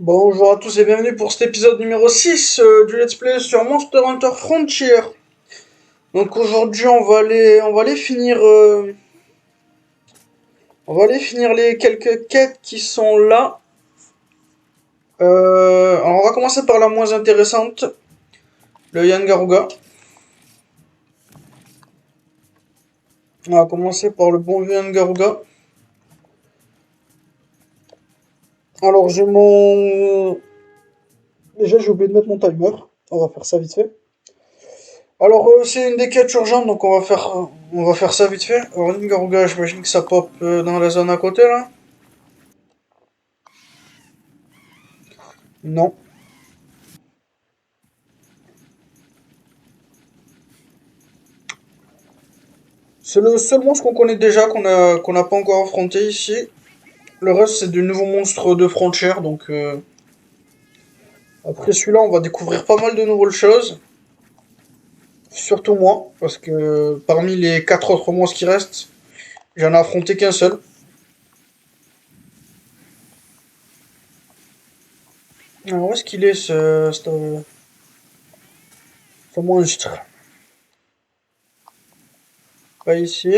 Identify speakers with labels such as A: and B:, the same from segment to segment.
A: Bonjour à tous et bienvenue pour cet épisode numéro 6 du Let's Play sur Monster Hunter Frontier. Donc aujourd'hui on va aller finir les quelques quêtes qui sont là. Alors on va commencer par la moins intéressante, le Yangaruga. On va commencer par le bon vieux Yangaruga. Alors déjà j'ai oublié de mettre mon timer. On va faire ça vite fait. Alors c'est une des quêtes urgentes donc on va faire ça vite fait. Alors Yangaruga, j'imagine que ça pop dans la zone à côté là. Non. C'est le seul monstre qu'on connaît déjà, qu'on n'a pas encore affronté ici. Le reste, c'est du nouveau monstre de frontière, donc après celui-là, on va découvrir pas mal de nouvelles choses. Surtout moi, parce que parmi les 4 autres monstres qui restent, j'en ai affronté qu'un seul. Alors, où est-ce qu'il est, ce monstre? Pas ici.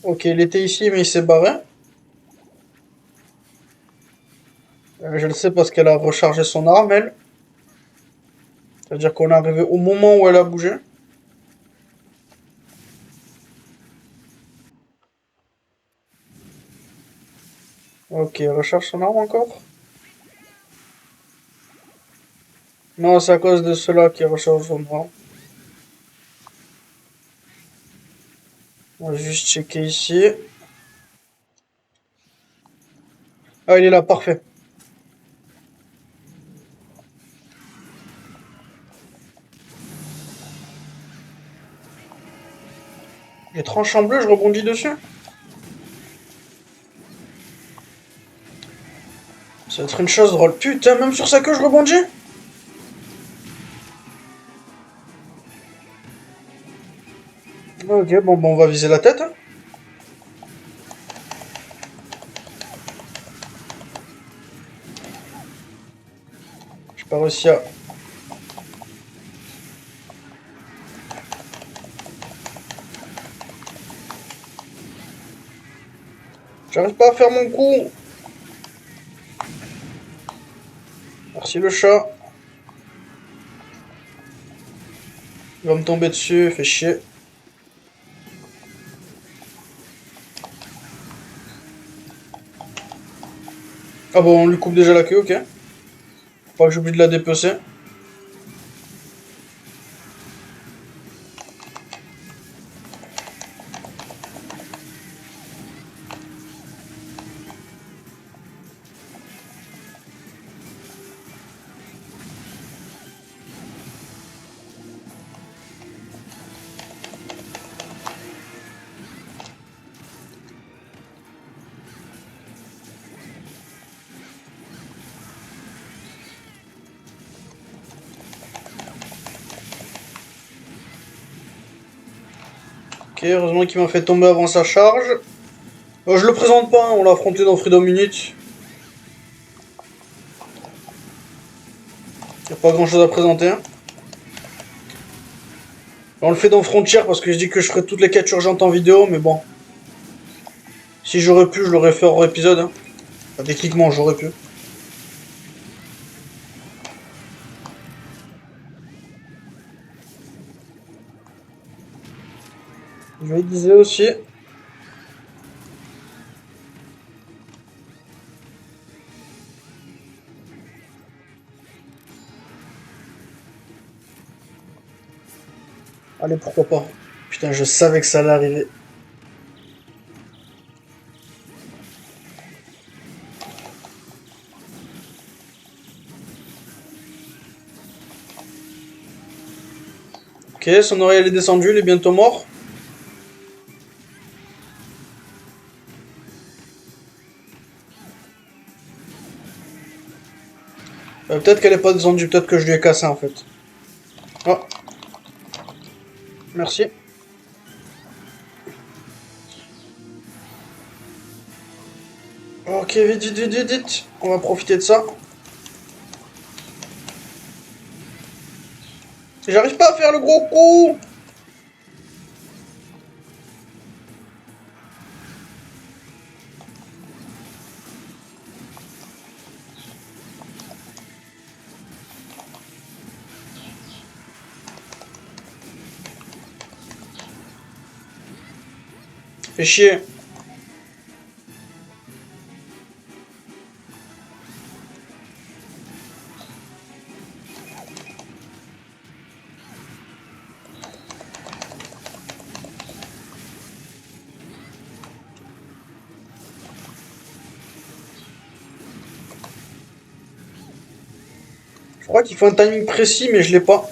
A: Ok, il était ici, mais il s'est barré. Je le sais parce qu'elle a rechargé son arme, elle. C'est-à-dire qu'on est arrivé au moment où elle a bougé. Ok, elle recharge son arme encore. Non, c'est à cause de cela qui recharge son arme. On va juste checker ici. Ah, il est là, parfait. Les tranches en bleu, je rebondis dessus. Ça va être une chose drôle. Putain, même sur sa queue, je rebondis. Ok, bon, on va viser la tête, hein. J'ai pas réussi à... J'arrive pas à faire mon coup. Merci le chat. Il va me tomber dessus, fait chier. Ah bon, on lui coupe déjà la queue, ok. Faut pas que j'oublie de la dépecer. Ok, heureusement qu'il m'a fait tomber avant sa charge. Je le présente pas, hein, on l'a affronté dans Freedom Unit. Y a pas grand chose à présenter, hein. On le fait dans Frontier parce que je dis que je ferai toutes les quêtes urgentes en vidéo, mais bon. Si j'aurais pu, je l'aurais fait hors épisode, hein. Enfin, techniquement, j'aurais pu. Je vais viser aussi. Allez, pourquoi pas. Putain, je savais que ça allait arriver. Ok, son oreille elle est descendue, il est bientôt mort. Peut-être qu'elle est pas descendue, peut-être que je lui ai cassé en fait. Oh, merci. Ok, vite, vite, vite, vite, vite. On va profiter de ça. J'arrive pas à faire le gros coup. Fais chier. Je crois qu'il faut un timing précis, mais je l'ai pas.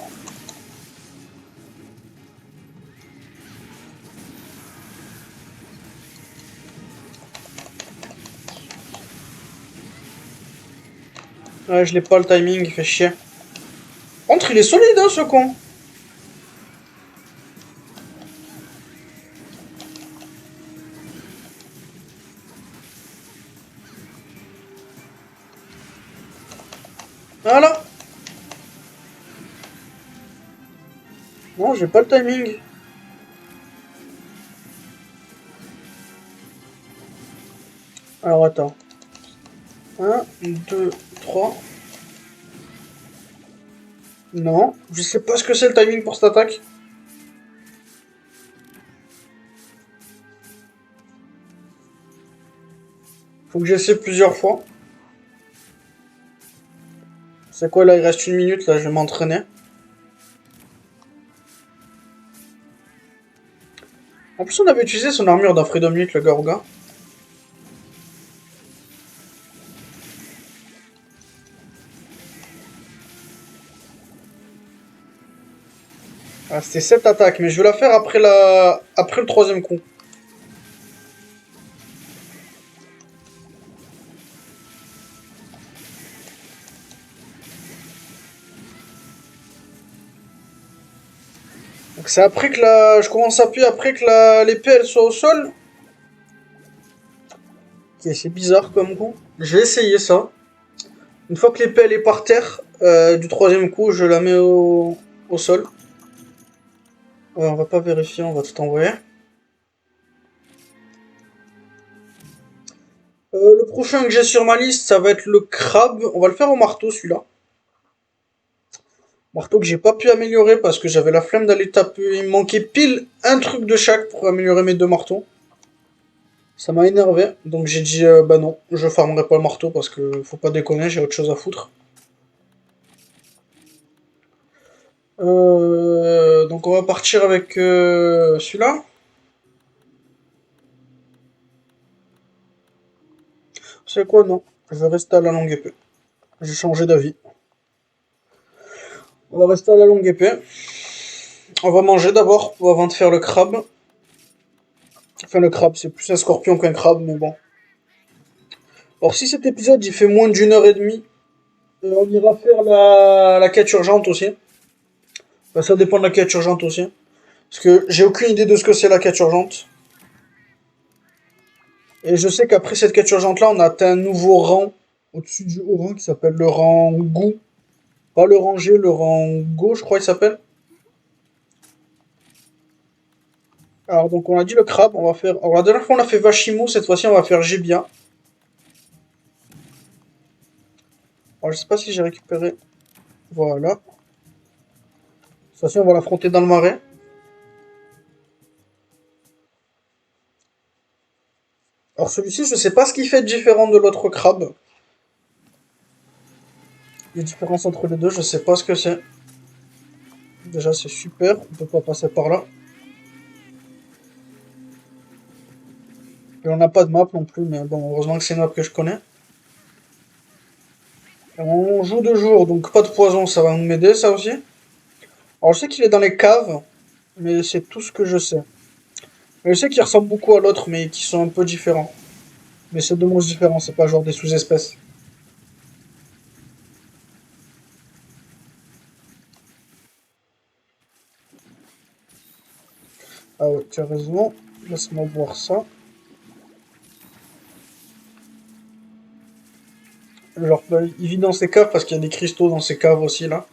A: Ouais, je l'ai pas le timing, il fait chier. Contre, il est solide, hein, ce con. Voilà. Non, j'ai pas le timing. Alors, attends. Un, 2, 3. Non, je sais pas ce que c'est le timing pour cette attaque. Faut que j'essaie plusieurs fois. C'est quoi là? Il reste une minute, là, je vais m'entraîner. En plus, on avait utilisé son armure dans Freedom Unit, le Gorga. Ah, c'était cette attaque, mais je vais la faire après le troisième coup. Donc c'est après que je commence à appuyer après que l'épée elle soit au sol. Ok, c'est bizarre comme coup. Je vais essayer ça. Une fois que l'épée elle est par terre, du troisième coup, je la mets au sol. Ouais, on va pas vérifier, on va tout envoyer. Le prochain que j'ai sur ma liste, ça va être le crabe. On va le faire au marteau celui-là. Marteau que j'ai pas pu améliorer parce que j'avais la flemme d'aller taper. Il me manquait pile un truc de chaque pour améliorer mes deux marteaux. Ça m'a énervé, donc j'ai dit bah non, je farmerai pas le marteau parce que faut pas déconner, j'ai autre chose à foutre. Donc on va partir avec celui-là. C'est quoi? Non, je vais rester à la longue épée. J'ai changé d'avis. On va rester à la longue épée. On va manger d'abord avant de faire le crabe. Enfin le crabe, c'est plus un scorpion qu'un crabe, mais bon. Alors si cet épisode il fait moins d'une heure et demie, on ira faire la quête urgente aussi. Bah, ça dépend de la quête urgente aussi. Parce que j'ai aucune idée de ce que c'est la quête urgente. Et je sais qu'après cette quête urgente là, on a atteint un nouveau rang au-dessus du haut rang qui s'appelle le rang Gou. Pas le rang G, le rang Go, je crois qu'il s'appelle. Alors donc on a dit le crabe, on va faire. Alors la dernière fois on a fait Vachimo, cette fois-ci on va faire Gébia. Alors je sais pas si j'ai récupéré. Voilà. Cette fois-ci on va l'affronter dans le marais. Alors celui-ci, je sais pas ce qui fait de différent de l'autre crabe. Les différences entre les deux, je sais pas ce que c'est. Déjà c'est super, on peut pas passer par là. Et on n'a pas de map non plus, mais bon, heureusement que c'est une map que je connais. Et on joue de jour, donc pas de poison, ça va nous m'aider ça aussi. Alors je sais qu'il est dans les caves, mais c'est tout ce que je sais. Et je sais qu'il ressemble beaucoup à l'autre, mais qui sont un peu différents. Mais c'est deux monstres différents, c'est pas genre des sous-espèces. Ah ouais, tu as raison. Laisse-moi voir ça. Genre, bah, il vit dans ses caves parce qu'il y a des cristaux dans ses caves aussi, là.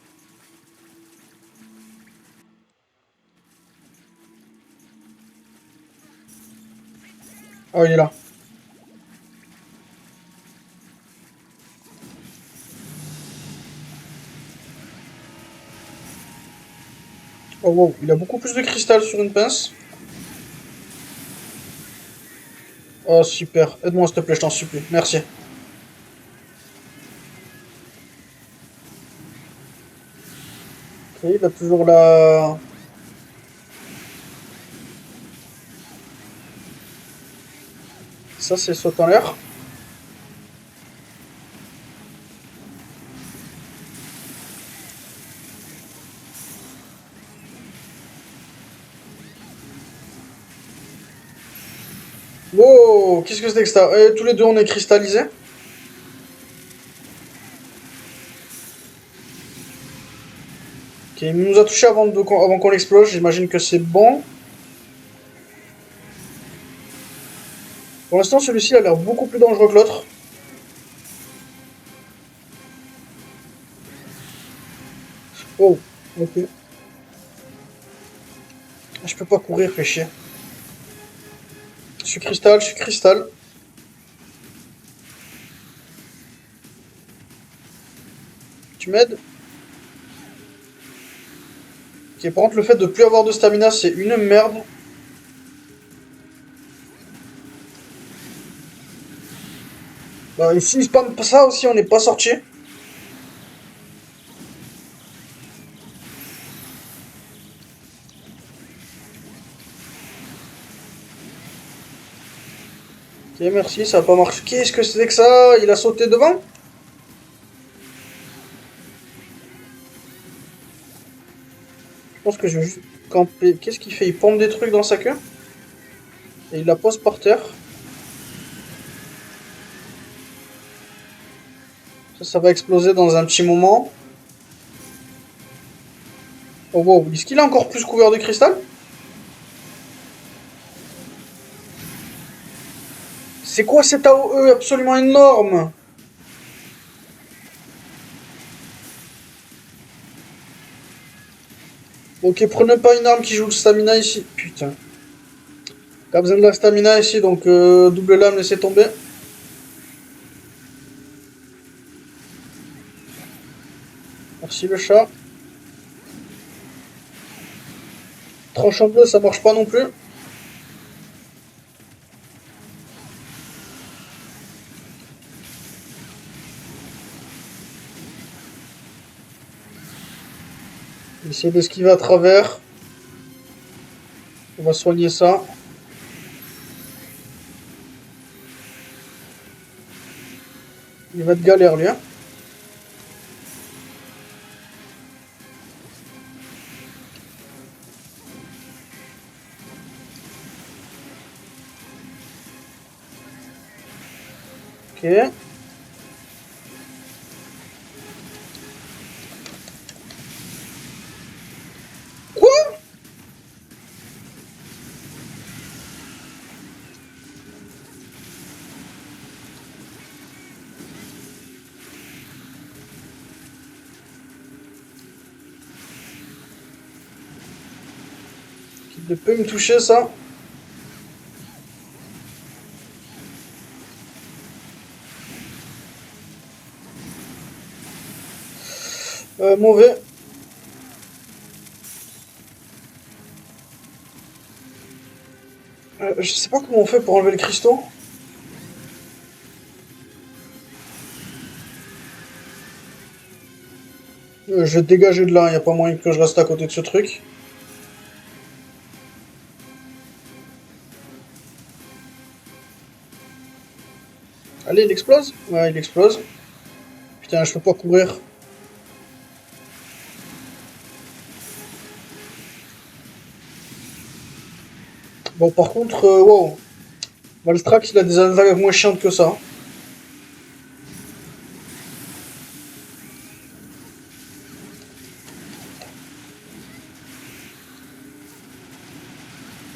A: Ah, il est là. Oh wow, il a beaucoup plus de cristal sur une pince. Oh super, aide-moi s'il te plaît, je t'en supplie. Merci. Ok, il a toujours la... Ça c'est saut en l'air. Wow, qu'est-ce que c'était que ça? Tous les deux on est cristallisés. Ok, il nous a touché avant qu'on l'explose, j'imagine que c'est bon. Pour l'instant celui-ci a l'air beaucoup plus dangereux que l'autre. Oh, ok. Je peux pas courir, fais chier. Je suis cristal, je suis cristal. Tu m'aides? Ok, par contre le fait de plus avoir de stamina c'est une merde. Bah, ici il spam ça aussi, on n'est pas sorti. Ok, merci, ça a pas marché. Qu'est-ce que c'était que ça? Il a sauté devant? Je pense que je vais juste camper. Qu'est-ce qu'il fait? Il pompe des trucs dans sa queue et il la pose par terre. Ça va exploser dans un petit moment. Oh wow, est-ce qu'il est encore plus couvert de cristal? C'est quoi cet AOE absolument énorme? Ok, prenez pas une arme qui joue le stamina ici. Putain. T'as besoin de la stamina ici, donc double lame, laissez tomber. Merci le chat. Tranchant bleu, ça marche pas non plus. Essayer d'esquiver à travers. On va soigner ça. Il va être galère lui, hein. Ok. Quoi? Il peut me toucher ça. Mauvais. Je sais pas comment on fait pour enlever le cristaux. Je vais dégager de là, y a pas moyen que je reste à côté de ce truc. Allez, il explose? Ouais, il explose. Putain, je peux pas courir. Bon, par contre, wow. Valstrax, il a des attaques moins chiantes que ça.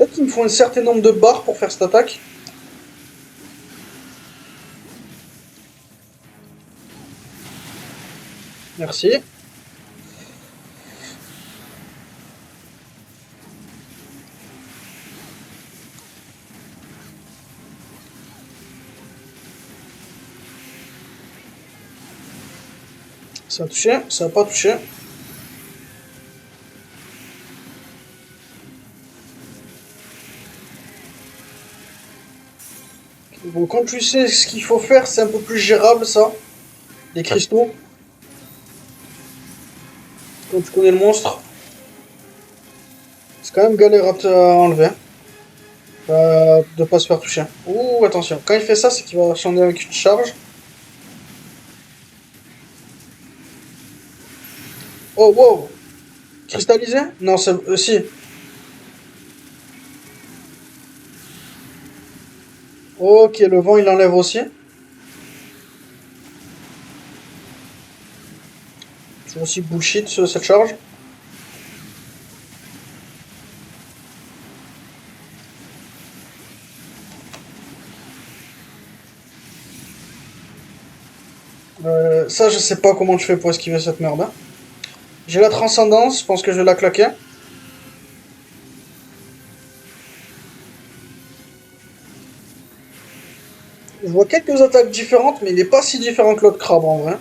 A: Peut-être qu'il me faut un certain nombre de barres pour faire cette attaque. Merci. Ça a touché, ça n'a pas touché. Bon, quand tu sais ce qu'il faut faire, c'est un peu plus gérable ça. Les cristaux. Quand tu connais le monstre. C'est quand même galère à te enlever. De pas se faire toucher. Ouh, attention. Quand il fait ça, c'est qu'il va changer avec une charge. Oh, wow. Cristallisé? Non, c'est... si. Ok, le vent, il enlève aussi. C'est aussi bullshit, cette charge. Ça, je sais pas comment je fais pour esquiver cette merde, hein. J'ai la transcendance, je pense que je vais la claquer. Je vois quelques attaques différentes, mais il n'est pas si différent que l'autre crabe en vrai.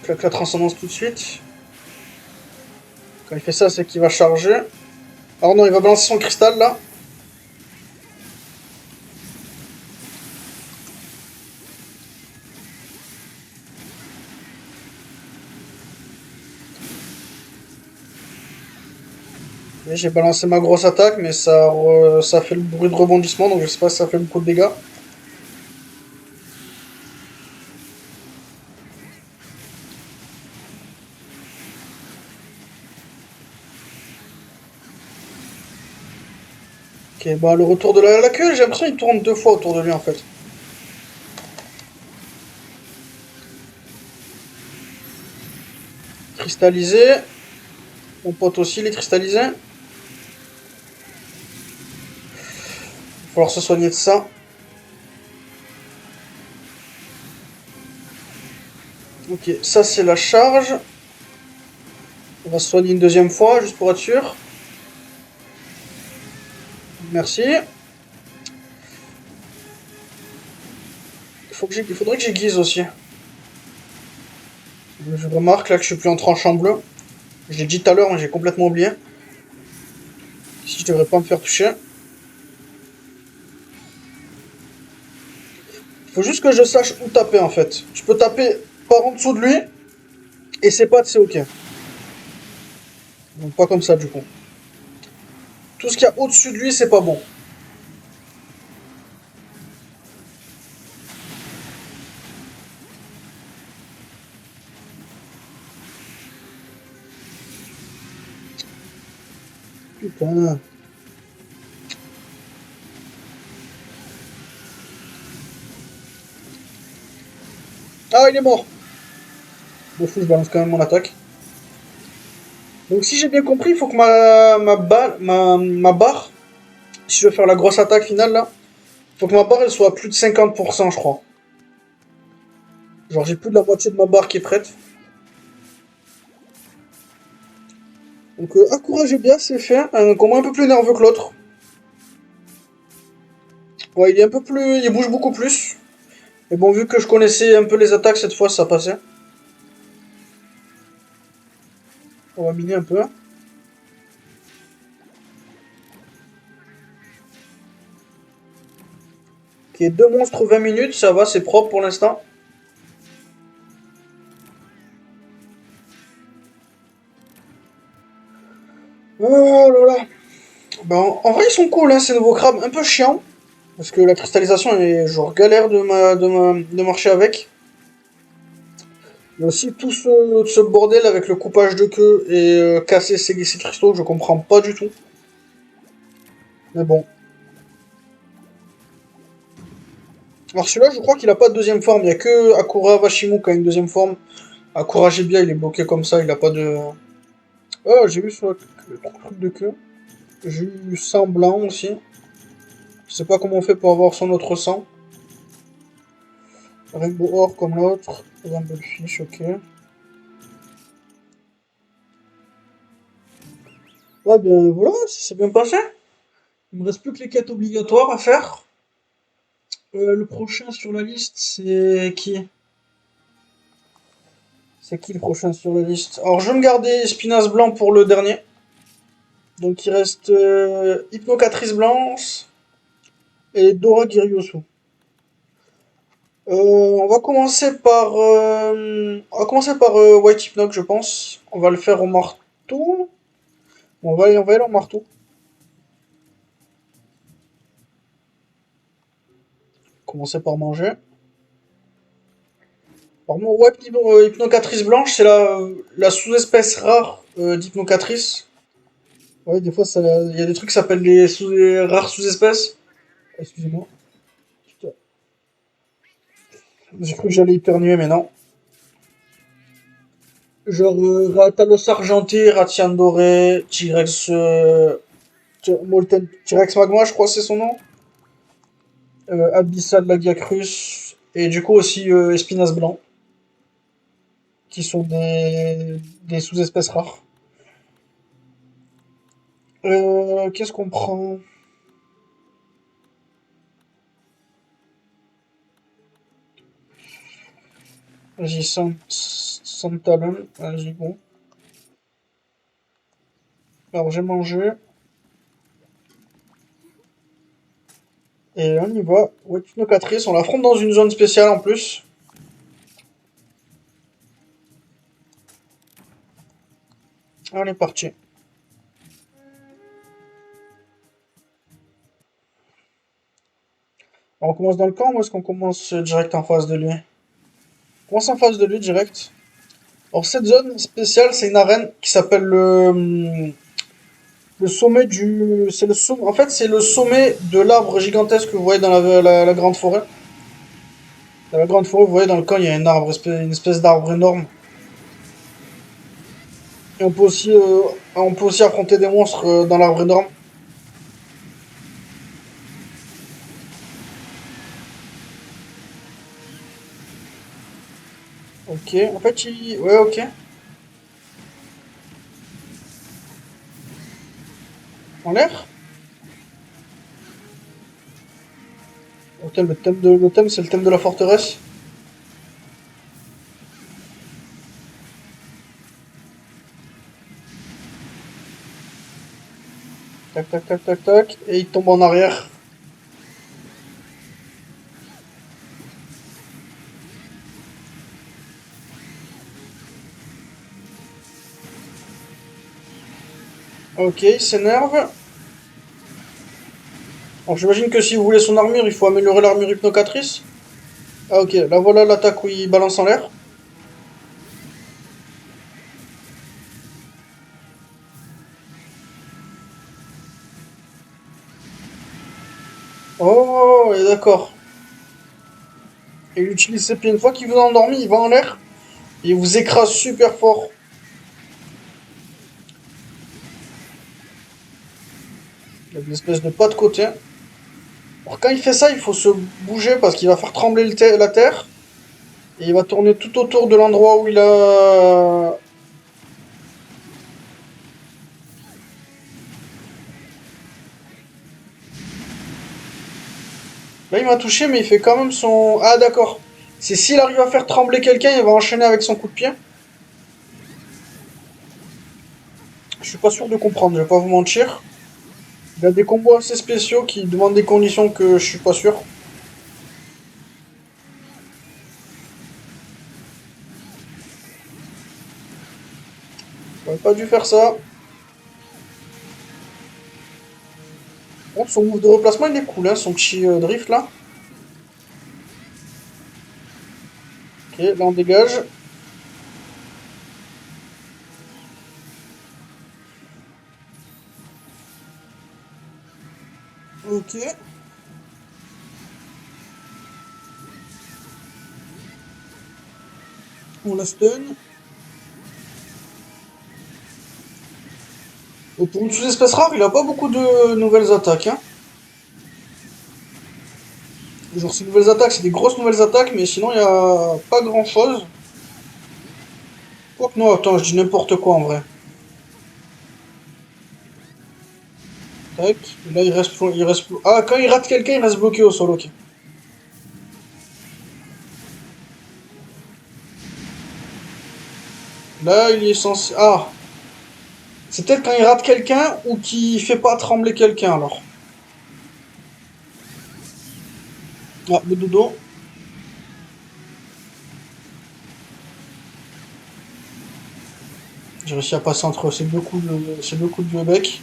A: Je claque la transcendance tout de suite. Quand il fait ça, c'est qu'il va charger. Alors non, il va balancer son cristal là. Et j'ai balancé ma grosse attaque, mais ça fait le bruit de rebondissement, donc je sais pas si ça fait beaucoup de dégâts. Ok, bah le retour de la queue, j'ai l'impression qu'il tourne deux fois autour de lui en fait. Cristallisé. Mon pote aussi, il est cristallisé. Il va falloir se soigner de ça. Ok, ça c'est la charge. On va se soigner une deuxième fois, juste pour être sûr. Merci. Il faudrait que j'aiguise aussi. Je remarque là que je suis plus en tranchant bleu. Je l'ai dit tout à l'heure, mais j'ai complètement oublié. Si je devrais pas me faire toucher. Il faut juste que je sache où taper en fait. Je peux taper par en dessous de lui. Et ses pattes, c'est ok. Donc pas comme ça du coup. Tout ce qu'il y a au-dessus de lui, c'est pas bon. Putain. Ah, il est mort. Bon, fou, je balance quand même mon attaque. Donc si j'ai bien compris, il faut que ma barre, si je veux faire la grosse attaque finale là, il faut que ma barre elle soit à plus de 50%, je crois. Genre j'ai plus de la moitié de ma barre qui est prête. Donc encouragez bien, c'est fait. Un combat un peu plus nerveux que l'autre. Ouais, il est un peu plus. Il bouge beaucoup plus. Mais bon, vu que je connaissais un peu les attaques, cette fois ça passait. On va miner un peu. Ok, deux monstres 20 minutes, ça va, c'est propre pour l'instant. Oh là là. Ben, en vrai, ils sont cool, hein, ces nouveaux crabes. Un peu chiants. Parce que la cristallisation, est genre galère de marcher avec. Il y a aussi tout ce bordel avec le coupage de queue et casser ces cristaux, je comprends pas du tout. Mais bon. Alors celui-là, je crois qu'il a pas de deuxième forme. Il y a que Akura Washimu qui a une deuxième forme. Akura Gebia, il est bloqué comme ça, il a pas de... Oh, j'ai vu sur le truc de queue. J'ai eu sang blanc aussi. Je sais pas comment on fait pour avoir son autre sang. Rainbow Or comme l'autre. Rainbow Fish, ok. Ouais, ben voilà, ça s'est bien passé. Il me reste plus que les quêtes obligatoires à faire. Le prochain sur la liste, c'est qui? C'est qui le prochain sur la liste? Alors, je vais me garder Spinace Blanc pour le dernier. Donc, il reste Hypnocatrice Blanche et Dora Giriosu. On va commencer par White Hypnoc, je pense. On va le faire au marteau. On va y aller au marteau. Commencer par manger. Par contre, ouais, Hypnocatrice Blanche, c'est la sous-espèce rare d'Hypnocatrice. Ouais, des fois, il y a des trucs qui s'appellent les rares sous-espèces. Excusez-moi. Putain, j'ai cru que j'allais éternuer, mais non. Genre Ratalos argenté, Ratian doré, T-Rex Molten, T-Rex magma, je crois que c'est son nom. Abyssal Lagiacrus. Et du coup aussi Espinas blanc, qui sont des sous-espèces rares. Qu'est-ce qu'on prend? Vas-y, Santalon. Vas-y, bon. Alors j'ai mangé. Et on y va. Ouais, Hypnocatrice, on l'affronte dans une zone spéciale en plus. On est parti. On commence dans le camp ou est-ce qu'on commence direct en face de lui? On commence en face de lui direct. Alors cette zone spéciale, c'est une arène qui s'appelle le sommet du... C'est le sommet... En fait, c'est le sommet de l'arbre gigantesque que vous voyez dans la grande forêt. Dans la grande forêt, vous voyez dans le camp, il y a une espèce d'arbre énorme. Et on peut aussi affronter des monstres dans l'arbre énorme. Ok, en fait, ouais, ok. En l'air? Le thème, c'est le thème de la forteresse. Tac, tac, tac, tac, tac. Et il tombe en arrière. Ok, il s'énerve. Alors j'imagine que si vous voulez son armure, il faut améliorer l'armure hypnocatrice. Ah ok, là voilà l'attaque où il balance en l'air. Oh, et d'accord. Et il utilise ses pieds. Une fois qu'il vous a endormi, il va en l'air. Et il vous écrase super fort. Il y a une espèce de pas de côté. Alors quand il fait ça, il faut se bouger parce qu'il va faire trembler la terre. Et il va tourner tout autour de l'endroit où il a... Là, il m'a touché, mais il fait quand même son... Ah, d'accord. C'est s'il arrive à faire trembler quelqu'un, il va enchaîner avec son coup de pied. Je suis pas sûr de comprendre, je vais pas vous mentir. Il a des combos assez spéciaux qui demandent des conditions que je suis pas sûr. J'aurais pas dû faire ça. Bon, son move de replacement, il est cool, hein, son petit drift là. Ok, là on dégage. Ok. On la stun. Pour une sous-espèce rare, il a pas beaucoup de nouvelles attaques, hein. Genre, ces nouvelles attaques, c'est des grosses nouvelles attaques, mais sinon, il y a pas grand-chose. Quoique, non, attends, je dis n'importe quoi en vrai. Tac, et là, Ah, quand il rate quelqu'un, il reste bloqué au sol, ok. Là, il est censé... Ah, c'est peut-être quand il rate quelqu'un ou qu'il fait pas trembler quelqu'un, alors. Ah, le dodo. J'ai réussi à passer entre ces deux coups de vieux bec.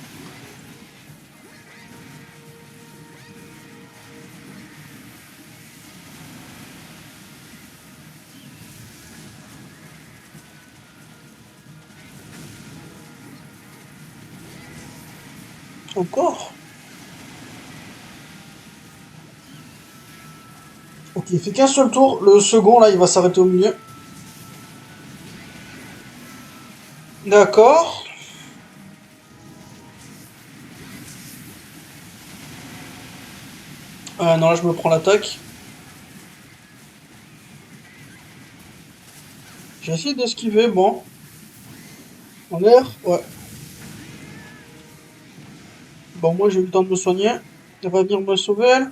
A: Encore? Ok, il fait qu'un seul tour. Le second, là, il va s'arrêter au milieu. D'accord. Non, là, je me prends l'attaque. J'ai essayé d'esquiver, bon. En l'air? Ouais. Bon, moi, j'ai eu le temps de me soigner. Elle va venir me sauver, elle.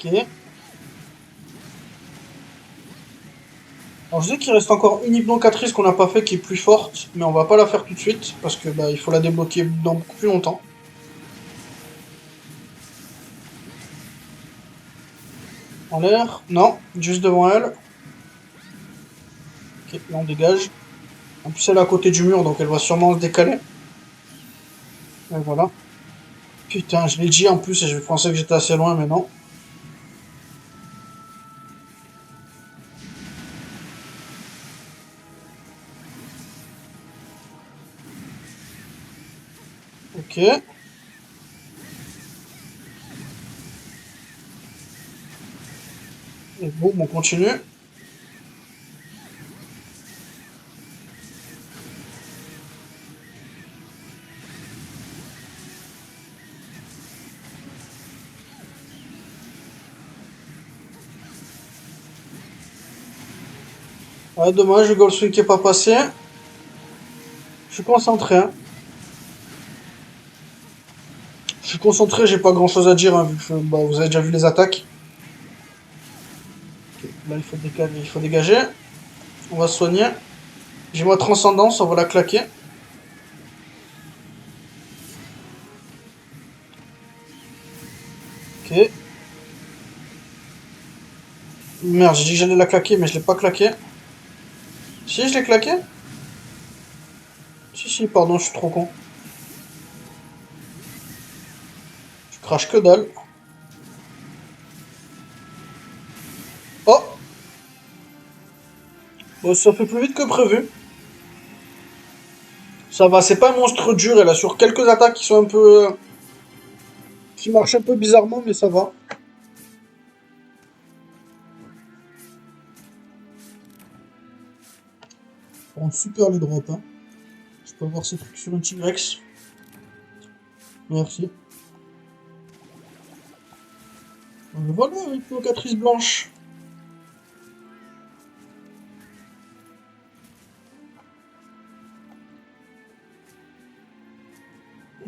A: Ok. Alors, je sais qu'il reste encore une hypnocatrice qu'on n'a pas fait qui est plus forte, mais on va pas la faire tout de suite, parce que bah, il faut la débloquer dans beaucoup plus longtemps. En l'air? Non, juste devant elle. Ok, là on dégage. En plus, elle est à côté du mur, donc elle va sûrement se décaler. Et voilà. Putain, je l'ai dit en plus, et je pensais que j'étais assez loin, mais non. Ok. Et boum, on continue. Ouais, dommage, le Goldswing qui est pas passé. Je suis concentré, hein. Je suis concentré, j'ai pas grand chose à dire, hein, vu que bah, vous avez déjà vu les attaques. Ok, là, il faut dégager. On va se soigner. J'ai ma transcendance, on va la claquer. Ok. Merde, j'ai dit que j'allais la claquer, mais je l'ai pas claqué. Si, je l'ai claqué? Si, si, pardon, je suis trop con. Je crache que dalle. Oh! Bon, ça fait plus vite que prévu. Ça va, c'est pas un monstre dur, elle a sur quelques attaques qui sont un peu... qui marchent un peu bizarrement, mais ça va. Ça rend super les drops, hein. Je peux avoir ces trucs sur une T-Rex. Merci. Voilà, avec l'ocatrice blanche.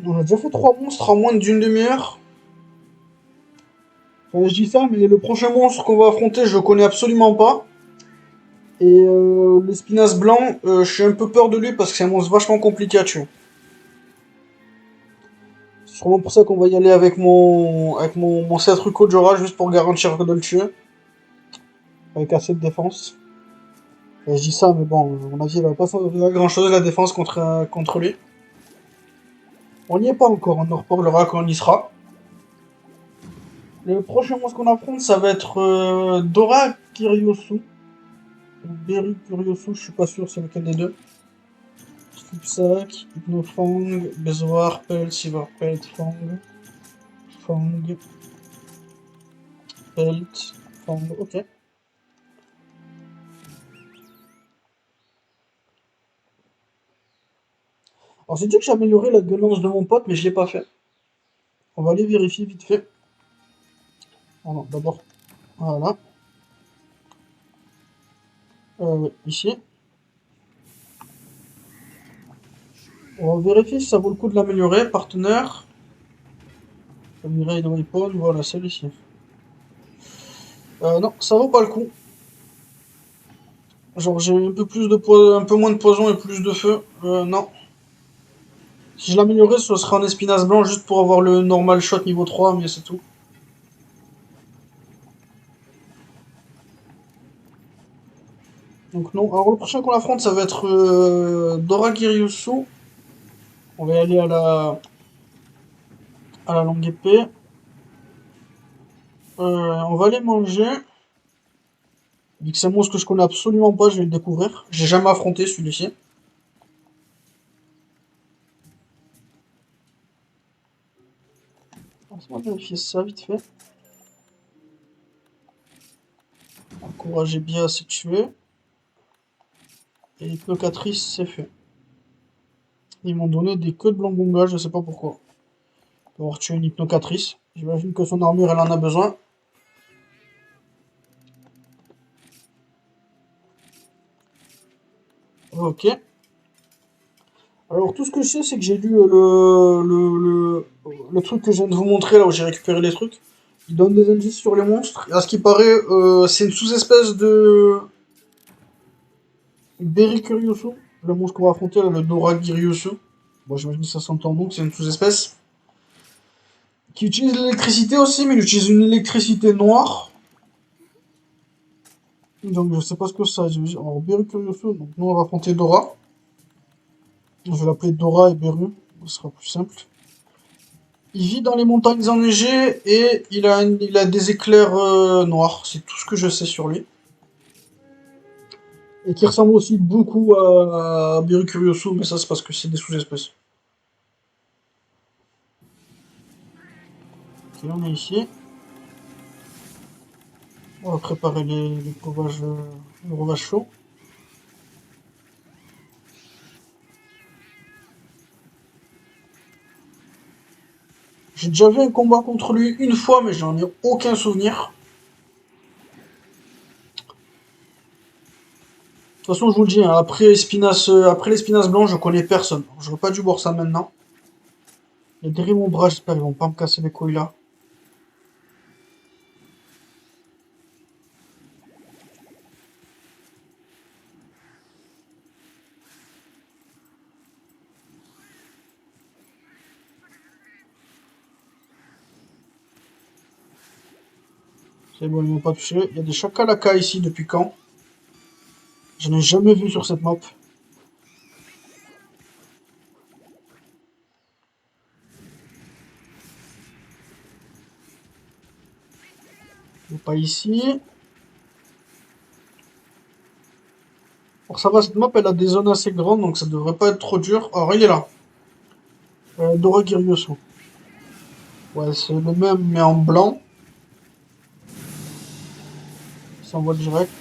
A: On a déjà fait 3 monstres en moins d'une demi-heure. Enfin, je dis ça, mais le prochain monstre qu'on va affronter, je le connais absolument pas. Et l'Espinasse blanc, je suis un peu peur de lui parce que c'est un monstre vachement compliqué à tuer. C'est sûrement pour ça qu'on va y aller avec mon Setruko Jora juste pour garantir de le tuer. Avec assez de défense. Je dis ça, mais bon, à mon avis, il va pas servir à grand chose la défense contre lui. On n'y est pas encore, on en reparlera quand on y sera. Le prochain monstre qu'on affronte, ça va être Dora Kiryosu. Berry, Curioso, je suis pas sûr c'est lequel des deux. Slipsack, Hypnofang, Bezoar, Pelt, Silverpelt, Fang, Fang, Pelt, Fang, ok. Alors j'ai dit que j'ai amélioré la gueulance de mon pote, mais je l'ai pas fait. On va aller vérifier vite fait. Oh non, d'abord, voilà. Ouais, ici. On va vérifier si ça vaut le coup de l'améliorer. Partenaire. Upgrade weapon, voilà, celui-ci. Non, ça vaut pas le coup. Genre j'ai un peu plus de un peu moins de poison et plus de feu. Non. Si je l'améliorais, ce serait en espinasse blanc juste pour avoir le normal shot niveau 3, mais c'est tout. Donc non. Alors le prochain qu'on affronte, ça va être Dora Giryusu. On va y aller à la longue épée. On va aller manger. Vu que c'est un monstre que je connais absolument pas, je vais le découvrir. J'ai jamais affronté celui-ci. On va vérifier ça vite fait. Encourager bien, c'est tué. Et l'hypnocatrice, c'est fait. Ils m'ont donné des queues de Blangonga, je sais pas pourquoi. Pour avoir tué une hypnocatrice. J'imagine que son armure, elle en a besoin. Ok. Alors tout ce que je sais, c'est que j'ai lu le truc que je viens de vous montrer, là où j'ai récupéré les trucs. Il donne des indices sur les monstres. Et à ce qui paraît, c'est une sous-espèce de Berry Curioso. Le monstre qu'on va affronter, là, le Dora Girioso. Bon, j'imagine que ça s'entend donc, c'est une sous-espèce. Qui utilise l'électricité aussi, mais il utilise une électricité noire. Donc je sais pas ce que ça. Alors Berry Curioso, donc nous on va affronter Dora. Je vais l'appeler Dora et Beru, ce sera plus simple. Il vit dans les montagnes enneigées et il a des éclairs noirs. C'est tout ce que je sais sur lui. Et qui ressemble aussi beaucoup à Beru Curioso, mais ça c'est parce que c'est des sous-espèces. Ok, on est ici. On va préparer les breuvages, le breuvage chaud. J'ai déjà vu un combat contre lui une fois, mais j'en ai aucun souvenir. De toute façon, je vous le dis, hein, après l'espinasse blanc, je connais personne. J'aurais pas dû boire ça maintenant. Les derrière mon bras, j'espère qu'ils vont pas me casser les couilles là. C'est bon, ils m'ont pas touché. Il y a des chakalaka ici depuis quand? Je n'ai jamais vu sur cette map. Il n'est pas ici. Alors ça va, cette map elle a des zones assez grandes donc ça devrait pas être trop dur. Alors il est là. Dora Girioso. Ouais, c'est le même mais en blanc. Il s'envoie direct.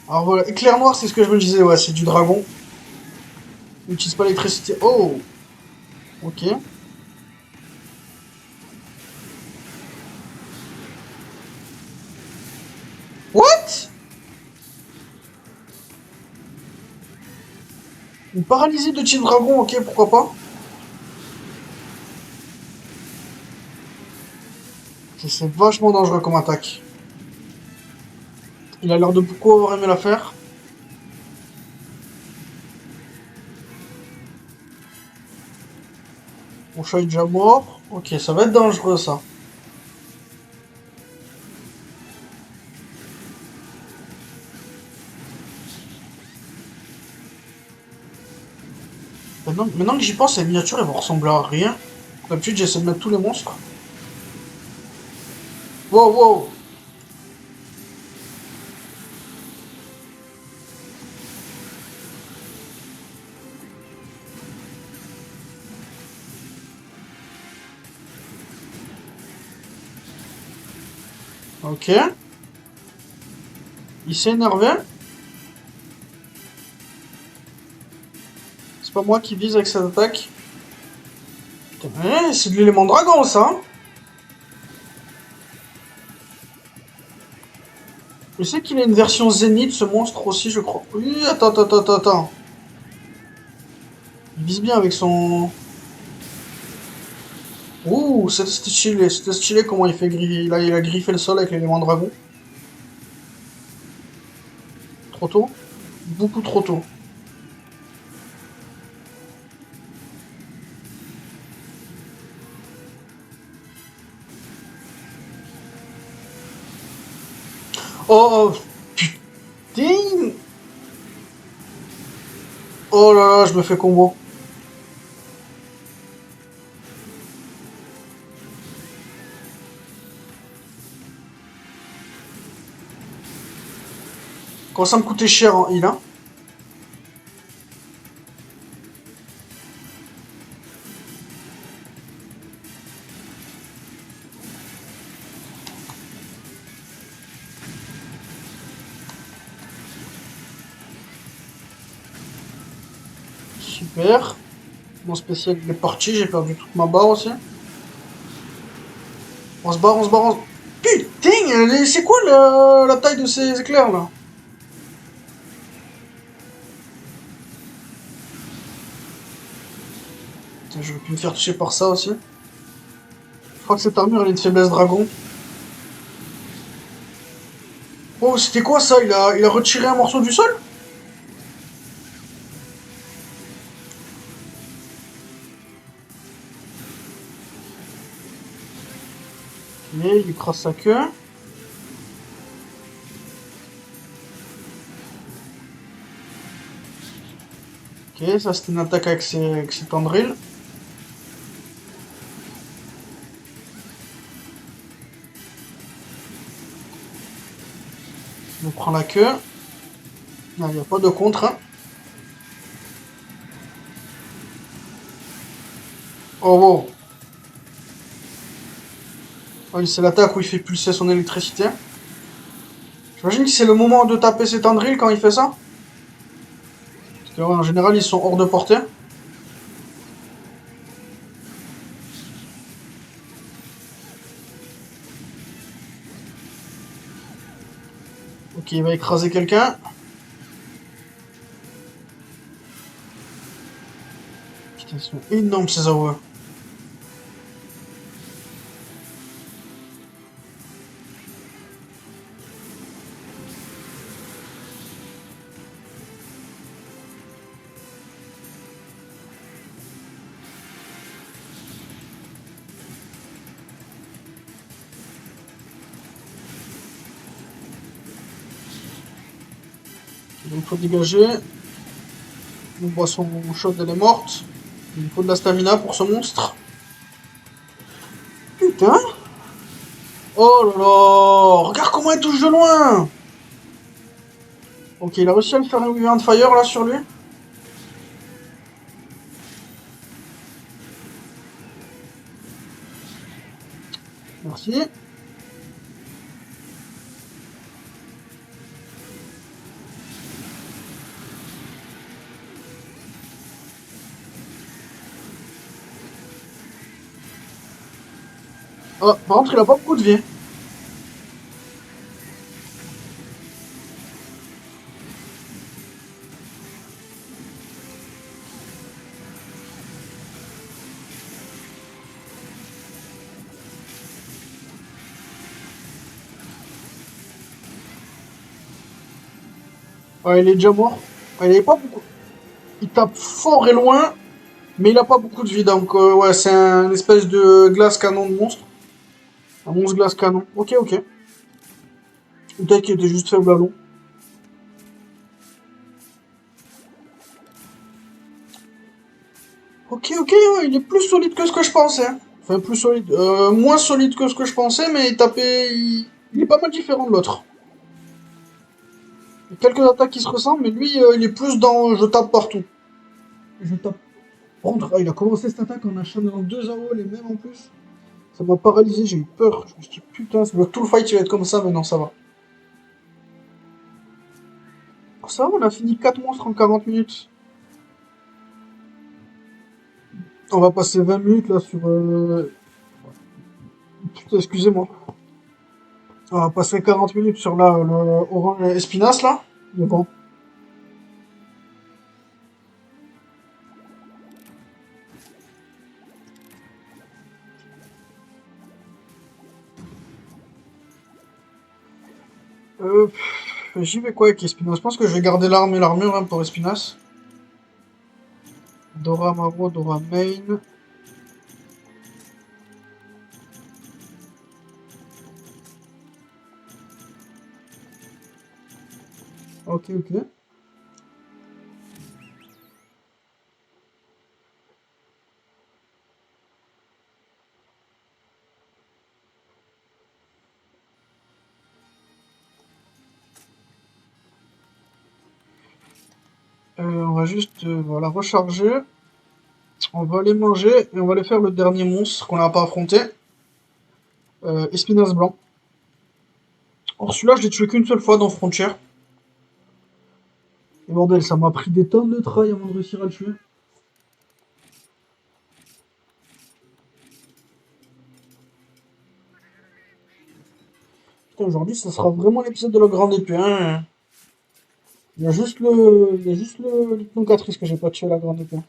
A: Alors voilà, éclair noir c'est ce que je me disais, ouais, c'est du dragon. Il n'utilise pas l'électricité. Oh! Ok. What? Une paralysie de type dragon, ok, pourquoi pas. C'est vachement dangereux comme attaque. Il a l'air de beaucoup avoir aimé la faire. Mon chat est déjà mort. Ok, ça va être dangereux ça. Maintenant que j'y pense, les miniatures elles vont ressembler à rien. D'habitude, j'essaie de mettre tous les monstres. Wow, wow! Ok. Il s'est énervé. C'est pas moi qui vise avec cette attaque. Putain, c'est de l'élément dragon, ça. Hein. Je sais qu'il a une version zénith, ce monstre aussi, je crois. Oui, attends. Il vise bien avec son... Ouh, c'était stylé comment il fait il a griffé le sol avec l'élément dragon. Trop tôt. Beaucoup trop tôt. Oh, putain. Oh là là, je me fais combo. Quand ça me coûtait cher en heal, hein. Super. Mon spécial il est parti, j'ai perdu toute ma barre aussi. On se barre, on se barre, Putain, c'est quoi la taille de ces éclairs là? Putain, je vais plus me faire toucher par ça aussi. Je crois que cette armure elle a une faiblesse dragon. Oh, c'était quoi ça? Il a retiré un morceau du sol? Ok, il écrase sa queue. Ok, ça c'était une attaque avec ses tendrils. On prend la queue. Il n'y a pas de contre. Hein. Oh wow. Ah oui, c'est l'attaque où il fait pulser son électricité. J'imagine que c'est le moment de taper ses tendrils quand il fait ça. Parce que ouais, en général ils sont hors de portée. Ok, il va écraser quelqu'un. Putain, ils sont énormes ces AOE. Il faut dégager. Une boisson chaude, elle est morte. Il faut de la stamina pour ce monstre. Putain. Oh là là. Regarde comment il touche de loin. Ok, il a réussi à me faire un Vivant Fire là sur lui. Merci. Ah, par contre, il a pas beaucoup de vie. Ouais, il est déjà mort. Ouais, il avait pas beaucoup. Il tape fort et loin, mais il a pas beaucoup de vie. Donc, ouais, c'est un espèce de glace canon de monstre. Un monstre glace canon. Ok, ok. Peut-être qu'il était juste faible à l'eau. Ok, ok, ouais, il est plus solide que ce que je pensais. Enfin, plus solide. Moins solide que ce que je pensais, mais il tapait. Il est pas mal différent de l'autre. Il y a quelques attaques qui se ressemblent, mais lui, il est plus dans je tape partout. Je tape. Par contre, ah, il a commencé cette attaque en enchaînant deux AO les mêmes en plus. Ça m'a paralysé, j'ai eu peur. Je me suis dit, putain, tout le fight il va être comme ça, mais non, ça va. Ça, on a fini 4 monstres en 40 minutes. On va passer 20 minutes là sur. Putain, excusez-moi. On va passer 40 minutes sur là, le Orange Espinasse là. Mais bon. J'y vais quoi avec Espinasse? Je pense que je vais garder l'arme et l'armure hein, pour Espinasse. Dora Maro, Dora Main. Ok, ok. On va juste voilà, recharger. On va aller manger et on va aller faire le dernier monstre qu'on n'a pas affronté. Espinasse blanc. Or celui-là, je l'ai tué qu'une seule fois dans Frontier. Et bordel, ça m'a pris des tonnes de travail avant de réussir à le tuer. Putain, aujourd'hui, ça sera vraiment l'épisode de la grande épée. Hein. Il y a juste le l'hypnocatrice que j'ai pas tué à la grande épée.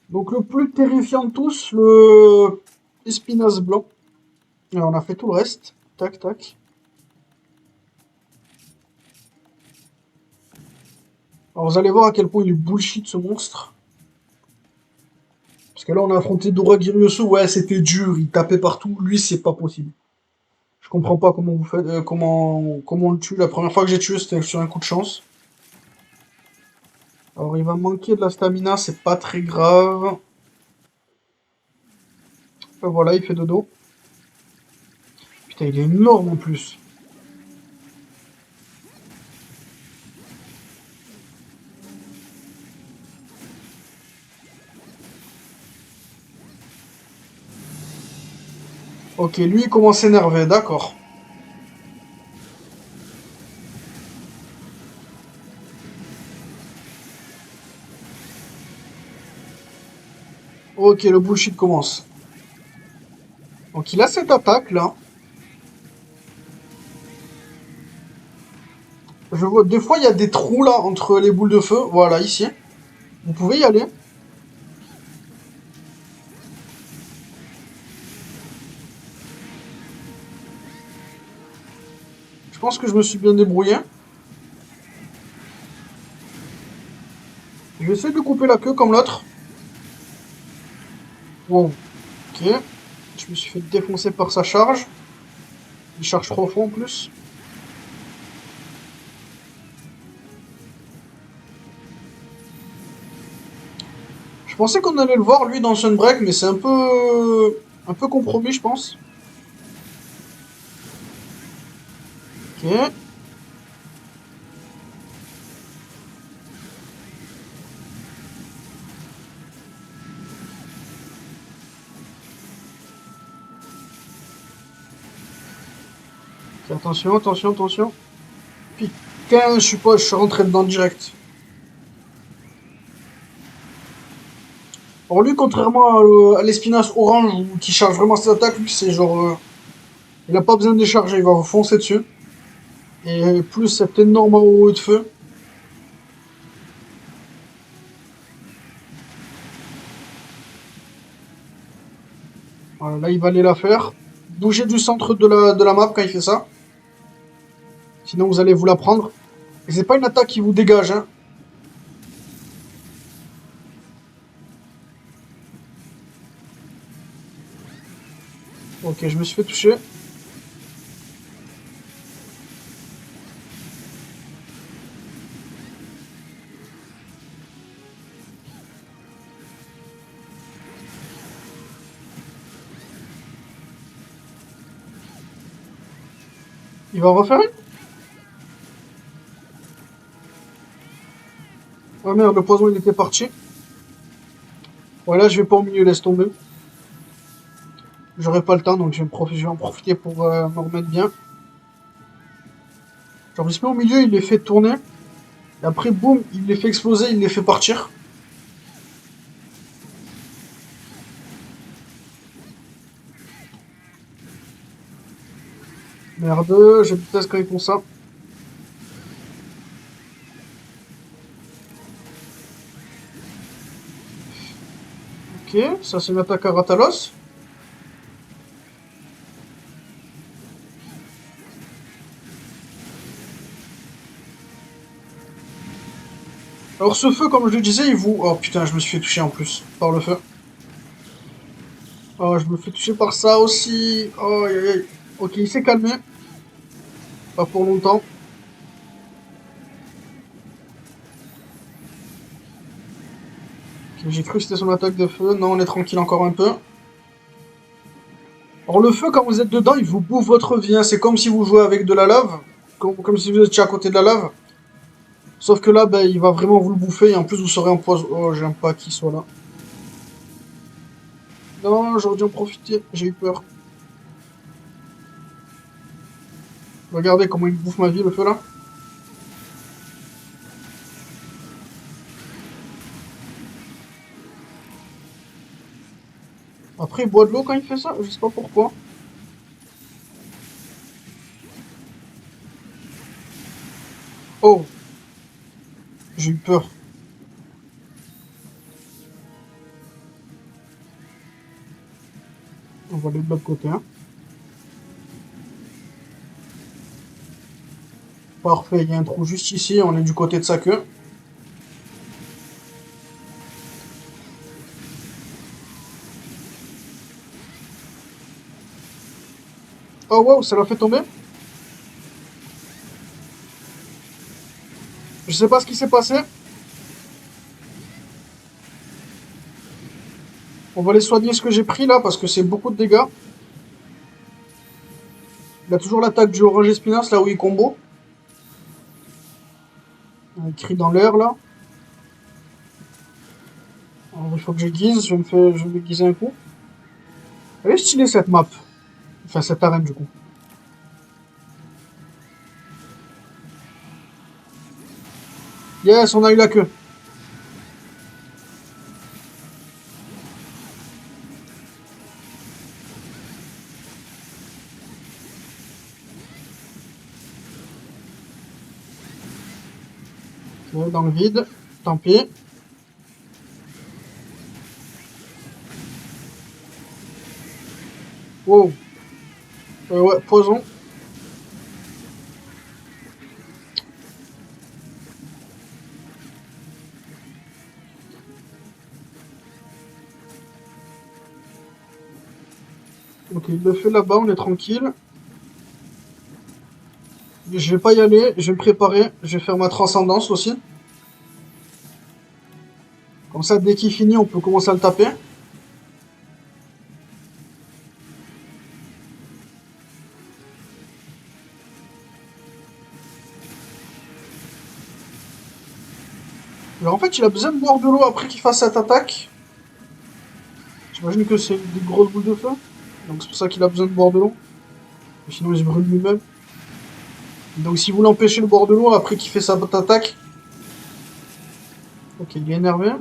A: Donc le plus terrifiant de tous, le Espinasse blanc. Et on a fait tout le reste. Tac, tac. Alors vous allez voir à quel point il est bullshit ce monstre. Parce que là on a affronté Dora Girioso, ouais c'était dur, il tapait partout, lui c'est pas possible. Je comprends pas comment vous faites, comment on le tue. La première fois que j'ai tué c'était sur un coup de chance. Alors il va manquer de la stamina, c'est pas très grave. Voilà, il fait dodo. Putain, il est énorme en plus. Ok, lui il commence à s'énerver, d'accord. Ok, le bullshit commence. Donc il a cette attaque là. Je vois, des fois il y a des trous là entre les boules de feu. Voilà, ici. Vous pouvez y aller. Je pense que je me suis bien débrouillé. Je vais essayer de lui couper la queue comme l'autre. Wow. Ok. Je me suis fait défoncer par sa charge. Il charge trop fort en plus. Je pensais qu'on allait le voir lui dans Sunbreak, mais c'est un peu compromis, je pense. Ok. Ok, attention, attention, attention. Putain, je suis rentré dedans direct. Alors lui, contrairement à l'Espinasse orange qui charge vraiment ses attaques, lui c'est genre, il a pas besoin de décharger, il va vous foncer dessus. Et plus cet énorme haut de feu. Voilà, là il va aller la faire. Bougez du centre de la map quand il fait ça. Sinon vous allez vous la prendre. Et c'est pas une attaque qui vous dégage, hein. Ok, je me suis fait toucher. Il va en refaire une. Ah merde, le poison il était parti. Voilà, je vais pas au milieu, laisse tomber. J'aurai pas le temps, donc je vais en profiter pour me remettre bien. Genre, il se met au milieu, il les fait tourner. Et après, boum, il les fait exploser, il les fait partir. Merde, je déteste quand ils font ça. Ok, ça c'est une attaque à Ratalos. Alors ce feu, comme je le disais, il vous... Oh putain, je me suis fait toucher en plus, par le feu. Oh, je me fais toucher par ça aussi. Oh, aïe, aïe, aïe. Ok, il s'est calmé. Pas pour longtemps. Ok, j'ai cru que c'était son attaque de feu. Non, on est tranquille encore un peu. Alors le feu, quand vous êtes dedans, il vous bouffe votre vie, hein. C'est comme si vous jouez avec de la lave. Comme si vous étiez à côté de la lave. Sauf que là, ben, il va vraiment vous le bouffer et en plus vous serez empoisonné. Oh, j'aime pas qu'il soit là. Non, j'aurais dû en profiter. J'ai eu peur. Regardez comment il me bouffe ma vie, le feu là. Après, il boit de l'eau quand il fait ça. Je sais pas pourquoi. Oh, j'ai eu peur. On va aller de l'autre côté, hein. Parfait, il y a un trou juste ici. On est du côté de sa queue. Oh, wow, ça l'a fait tomber. Je sais pas ce qui s'est passé. On va aller soigner ce que j'ai pris là parce que c'est beaucoup de dégâts. Il a toujours l'attaque du orange espinasse là où il combo. Un cri dans l'air là. Alors, il faut que j'aiguise. Je vais aiguiser un coup. Elle est stylée cette map. Enfin, cette arène du coup. Yes, on a eu la queue. Ouais, dans le vide. Tant pis. Wow. Ouais, poison. Ok, il le fait là-bas, on est tranquille. Je vais pas y aller, je vais me préparer. Je vais faire ma transcendance aussi. Comme ça, dès qu'il finit, on peut commencer à le taper. Alors en fait, il a besoin de boire de l'eau après qu'il fasse cette attaque. J'imagine que c'est des grosses boules de feu. Donc c'est pour ça qu'il a besoin de boire de l'eau. Sinon, il se brûle lui-même. Donc si vous l'empêchez de boire de l'eau après qu'il fait sa attaque. Ok, il est énervé.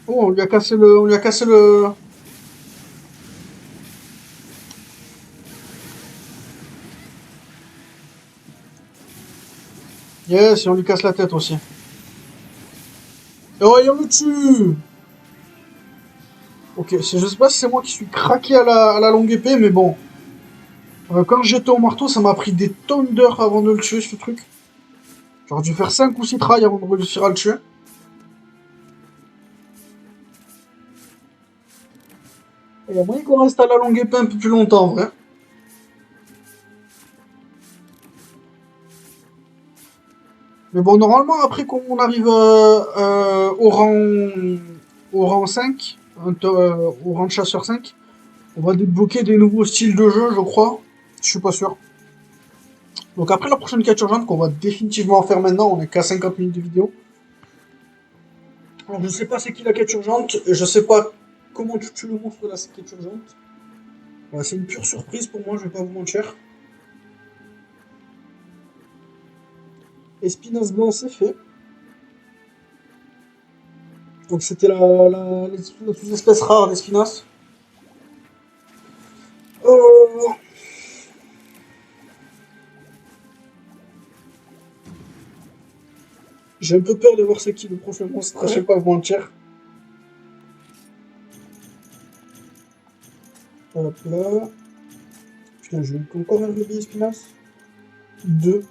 A: Oh, on lui a cassé le... On lui a cassé le... Yes, et on lui casse la tête aussi. Oh, et on le tue. Ok, je sais pas si c'est moi qui suis craqué à la longue épée, mais bon. Quand j'étais au marteau, ça m'a pris des tonnes d'heures avant de le tuer, ce truc. J'aurais dû faire 5 ou 6 trails avant de réussir à le tuer. Il y a moyen qu'on reste à la longue épée un peu plus longtemps, en vrai. Mais bon, normalement, après qu'on arrive au rang 5, au rang de chasseur 5, on va débloquer des nouveaux styles de jeu, je crois. Je suis pas sûr. Donc après la prochaine quête urgente qu'on va définitivement faire maintenant, on est qu'à 50 minutes de vidéo. Alors je sais pas c'est qui la quête urgente, et je sais pas comment tu tues le monstre de la quête urgente. Ouais, c'est une pure surprise pour moi, je vais pas vous mentir. Espinasse blanc, c'est fait. Donc c'était la sous-espèce rare d'Espinasse. Euh, J'ai un peu peur de voir c'est qui le prochain monstre, je vais pas vous mentir. Hop là. Putain, je vais encore un rubis Espinasse. Deux.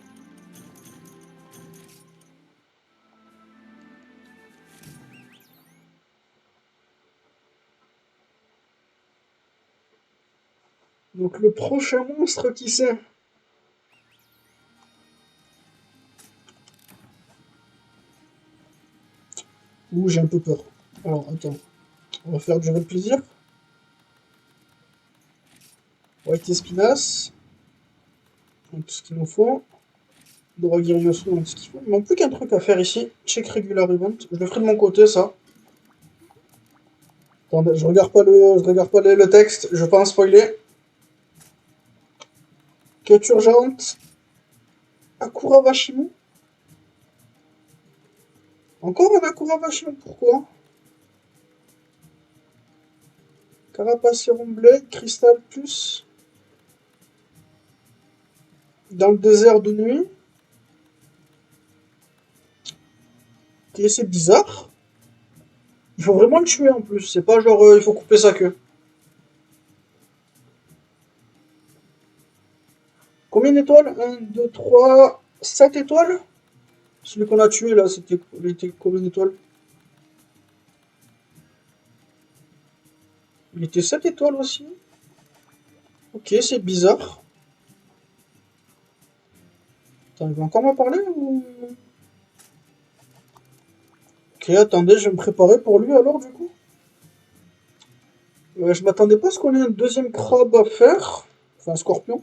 A: Donc le prochain monstre, qui c'est? Ouh, j'ai un peu peur. Alors, attends. On va faire durer le plaisir. White Espinasse. Donc, tout ce qu'il nous faut. Doragirioso, donc ce qu'il faut. Il manque plus qu'un truc à faire ici. Check Regular Event. Je le ferai de mon côté, ça. Attendez, je regarde pas le texte. Je vais pas en spoiler. Quête urgente. Akura Vashimu. Encore un Akura Vashimu, pourquoi? Carapacerum Blade, Crystal Plus. Dans le désert de nuit. Ok, c'est bizarre. Il faut vraiment le tuer en plus. C'est pas genre il faut couper sa queue. Combien d'étoiles? 1, 2, 3, 7 étoiles? Celui qu'on a tué là, il était combien d'étoiles? Il était 7 étoiles aussi. Ok, c'est bizarre. Attends, il va encore me parler ou... Ok, attendez, je vais me préparer pour lui alors du coup. Je m'attendais pas à ce qu'on ait un deuxième crabe à faire. Enfin, un scorpion.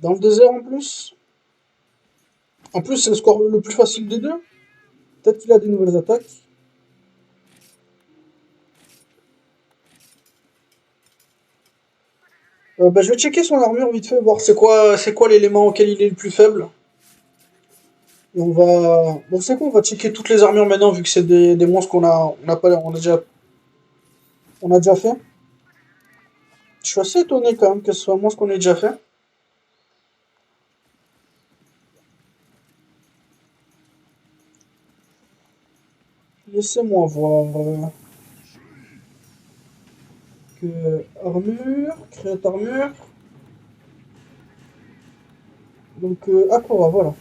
A: Dans le désert en plus. En plus, c'est le scorpion le plus facile des deux. Peut-être qu'il a des nouvelles attaques. Bah, je vais checker son armure vite fait, voir c'est quoi l'élément auquel il est le plus faible. Et on va... Bon, c'est quoi, on va checker toutes les armures maintenant, vu que c'est des monstres on a déjà fait. Je suis assez étonné quand même que ce soit un monstre qu'on ait déjà fait. Laissez-moi voir. Que armure, créate armure. Donc, Akora, voilà.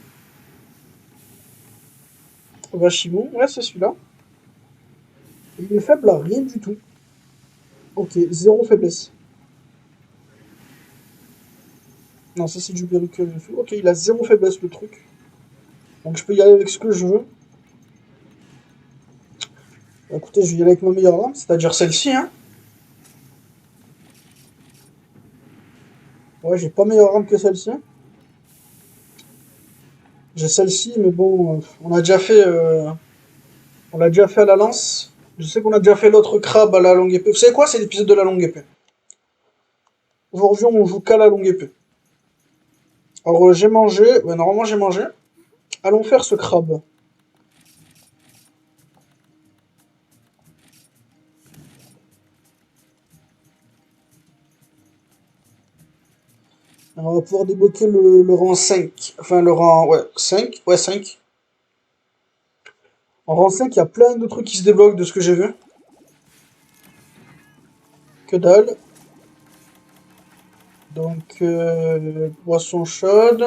A: Vashimu, ouais, c'est celui-là. Il est faible à rien du tout. Ok, zéro faiblesse. Non, ça c'est du Bericule. Ok, il a zéro faiblesse le truc. Donc je peux y aller avec ce que je veux. Bah, écoutez, je vais y aller avec ma meilleure arme, c'est-à-dire celle-ci, hein. Ouais, j'ai pas meilleure arme que celle-ci. J'ai celle-ci, mais bon, on l'a déjà fait à la lance. Je sais qu'on a déjà fait l'autre crabe à la longue épée. Vous savez quoi? C'est l'épisode de la longue épée. Aujourd'hui, on joue qu'à la longue épée. Alors, j'ai mangé. Ouais, normalement, j'ai mangé. Allons faire ce crabe. Alors, on va pouvoir débloquer le rang 5. Enfin, le rang... Ouais, 5. Ouais, 5. En rang 5, il y a plein de trucs qui se débloquent de ce que j'ai vu. Que dalle. Donc, boisson chaude.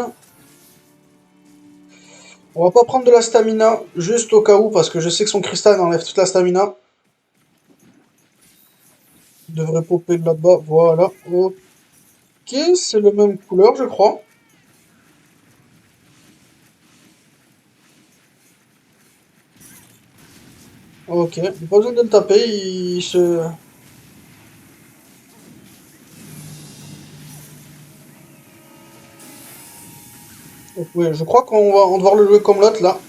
A: On va pas prendre de la stamina, juste au cas où, parce que je sais que son cristal enlève toute la stamina. Il devrait popper de là-bas, voilà. Ok, c'est le même couleur, je crois. Ok, pas besoin de le taper, il se... Donc, ouais, je crois qu'on va devoir le jouer comme l'autre, là.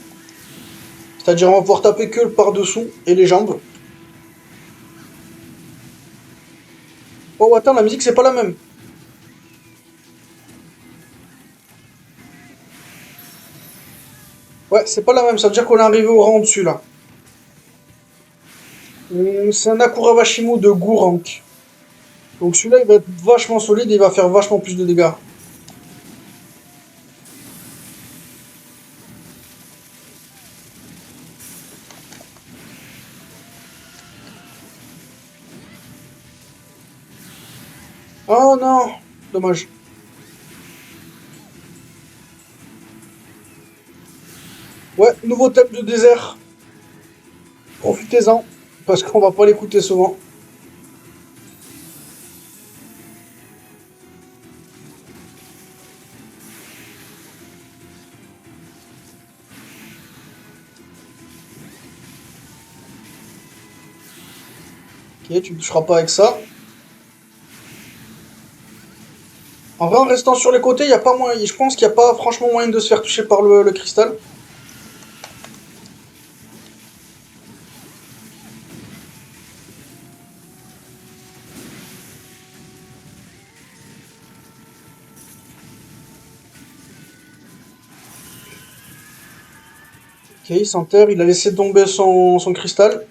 A: C'est-à-dire, on va pouvoir taper que le par-dessous et les jambes. Oh, attends, la musique, c'est pas la même. Ouais, c'est pas la même, ça veut dire qu'on est arrivé au rang dessus, là. C'est un Akura Washimu de Gourank. Donc celui-là, il va être vachement solide et il va faire vachement plus de dégâts. Oh non! Dommage. Ouais, nouveau thème de désert. Profitez-en. Parce qu'on va pas l'écouter souvent. Ok, tu ne toucheras pas avec ça. En vrai, en restant sur les côtés, il y a pas moyen. Je pense qu'il n'y a pas franchement moyen de se faire toucher par le cristal. Ok, il s'enterre, il a laissé tomber son cristal.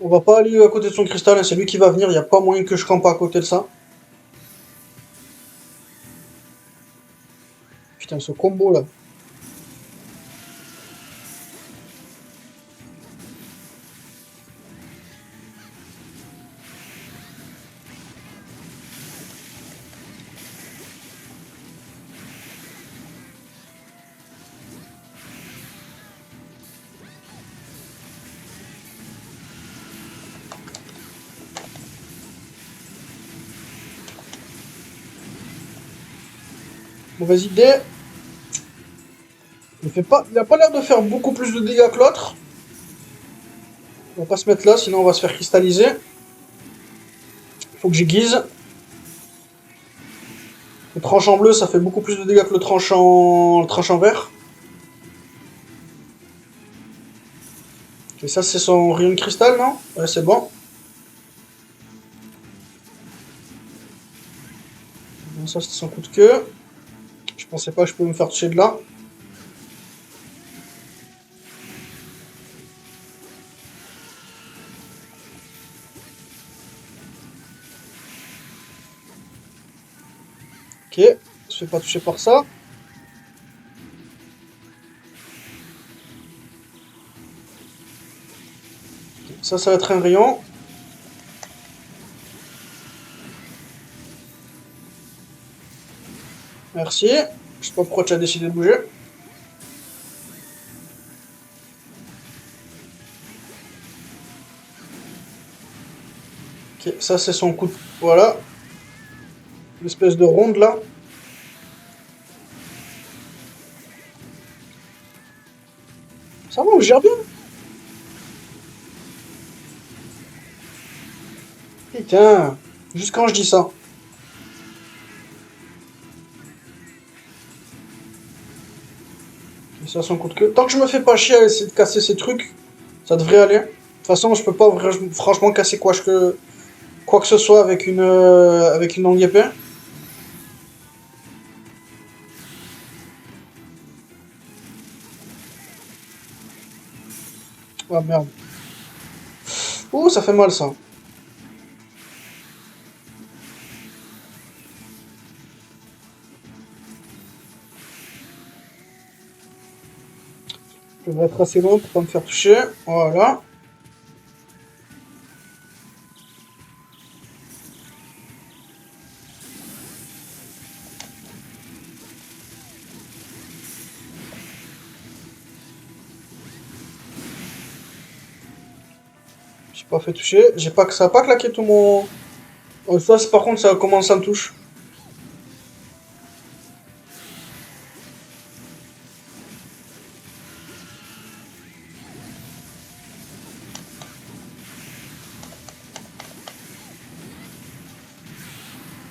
A: On va pas aller à côté de son cristal, hein, c'est lui qui va venir, il n'y a pas moyen que je campe à côté de ça. Putain, ce combo là. Mauvaise idée. Il a pas l'air de faire beaucoup plus de dégâts que l'autre. On va pas se mettre là, sinon on va se faire cristalliser. Faut que j'aiguise. Le tranchant bleu, ça fait beaucoup plus de dégâts que le tranchant vert. Et ça, c'est son rayon de cristal, non? Ouais, c'est bon. Bon, ça, c'est son coup de queue. Je pensais pas que je pouvais me faire toucher de là. Ok, je fais pas toucher par ça. Ça va être un rayon. Merci. Je sais pas pourquoi tu as décidé de bouger. Ok, ça c'est son coup de... Voilà. L'espèce de ronde là. Ça va, on gère bien. Putain. Juste quand je dis ça. Ok, ça son coup de queue. Tant que je me fais pas chier à essayer de casser ces trucs, ça devrait aller. De toute façon, je peux pas franchement casser quoi que ce soit avec une longue épée. Ah merde. Ouh, ça fait mal ça. Je devrais être assez loin pour pas me faire toucher. Voilà. J'ai pas fait toucher. J'ai pas que ça a pas claqué tout mon. Oh, ça, par contre, ça commence à me touche.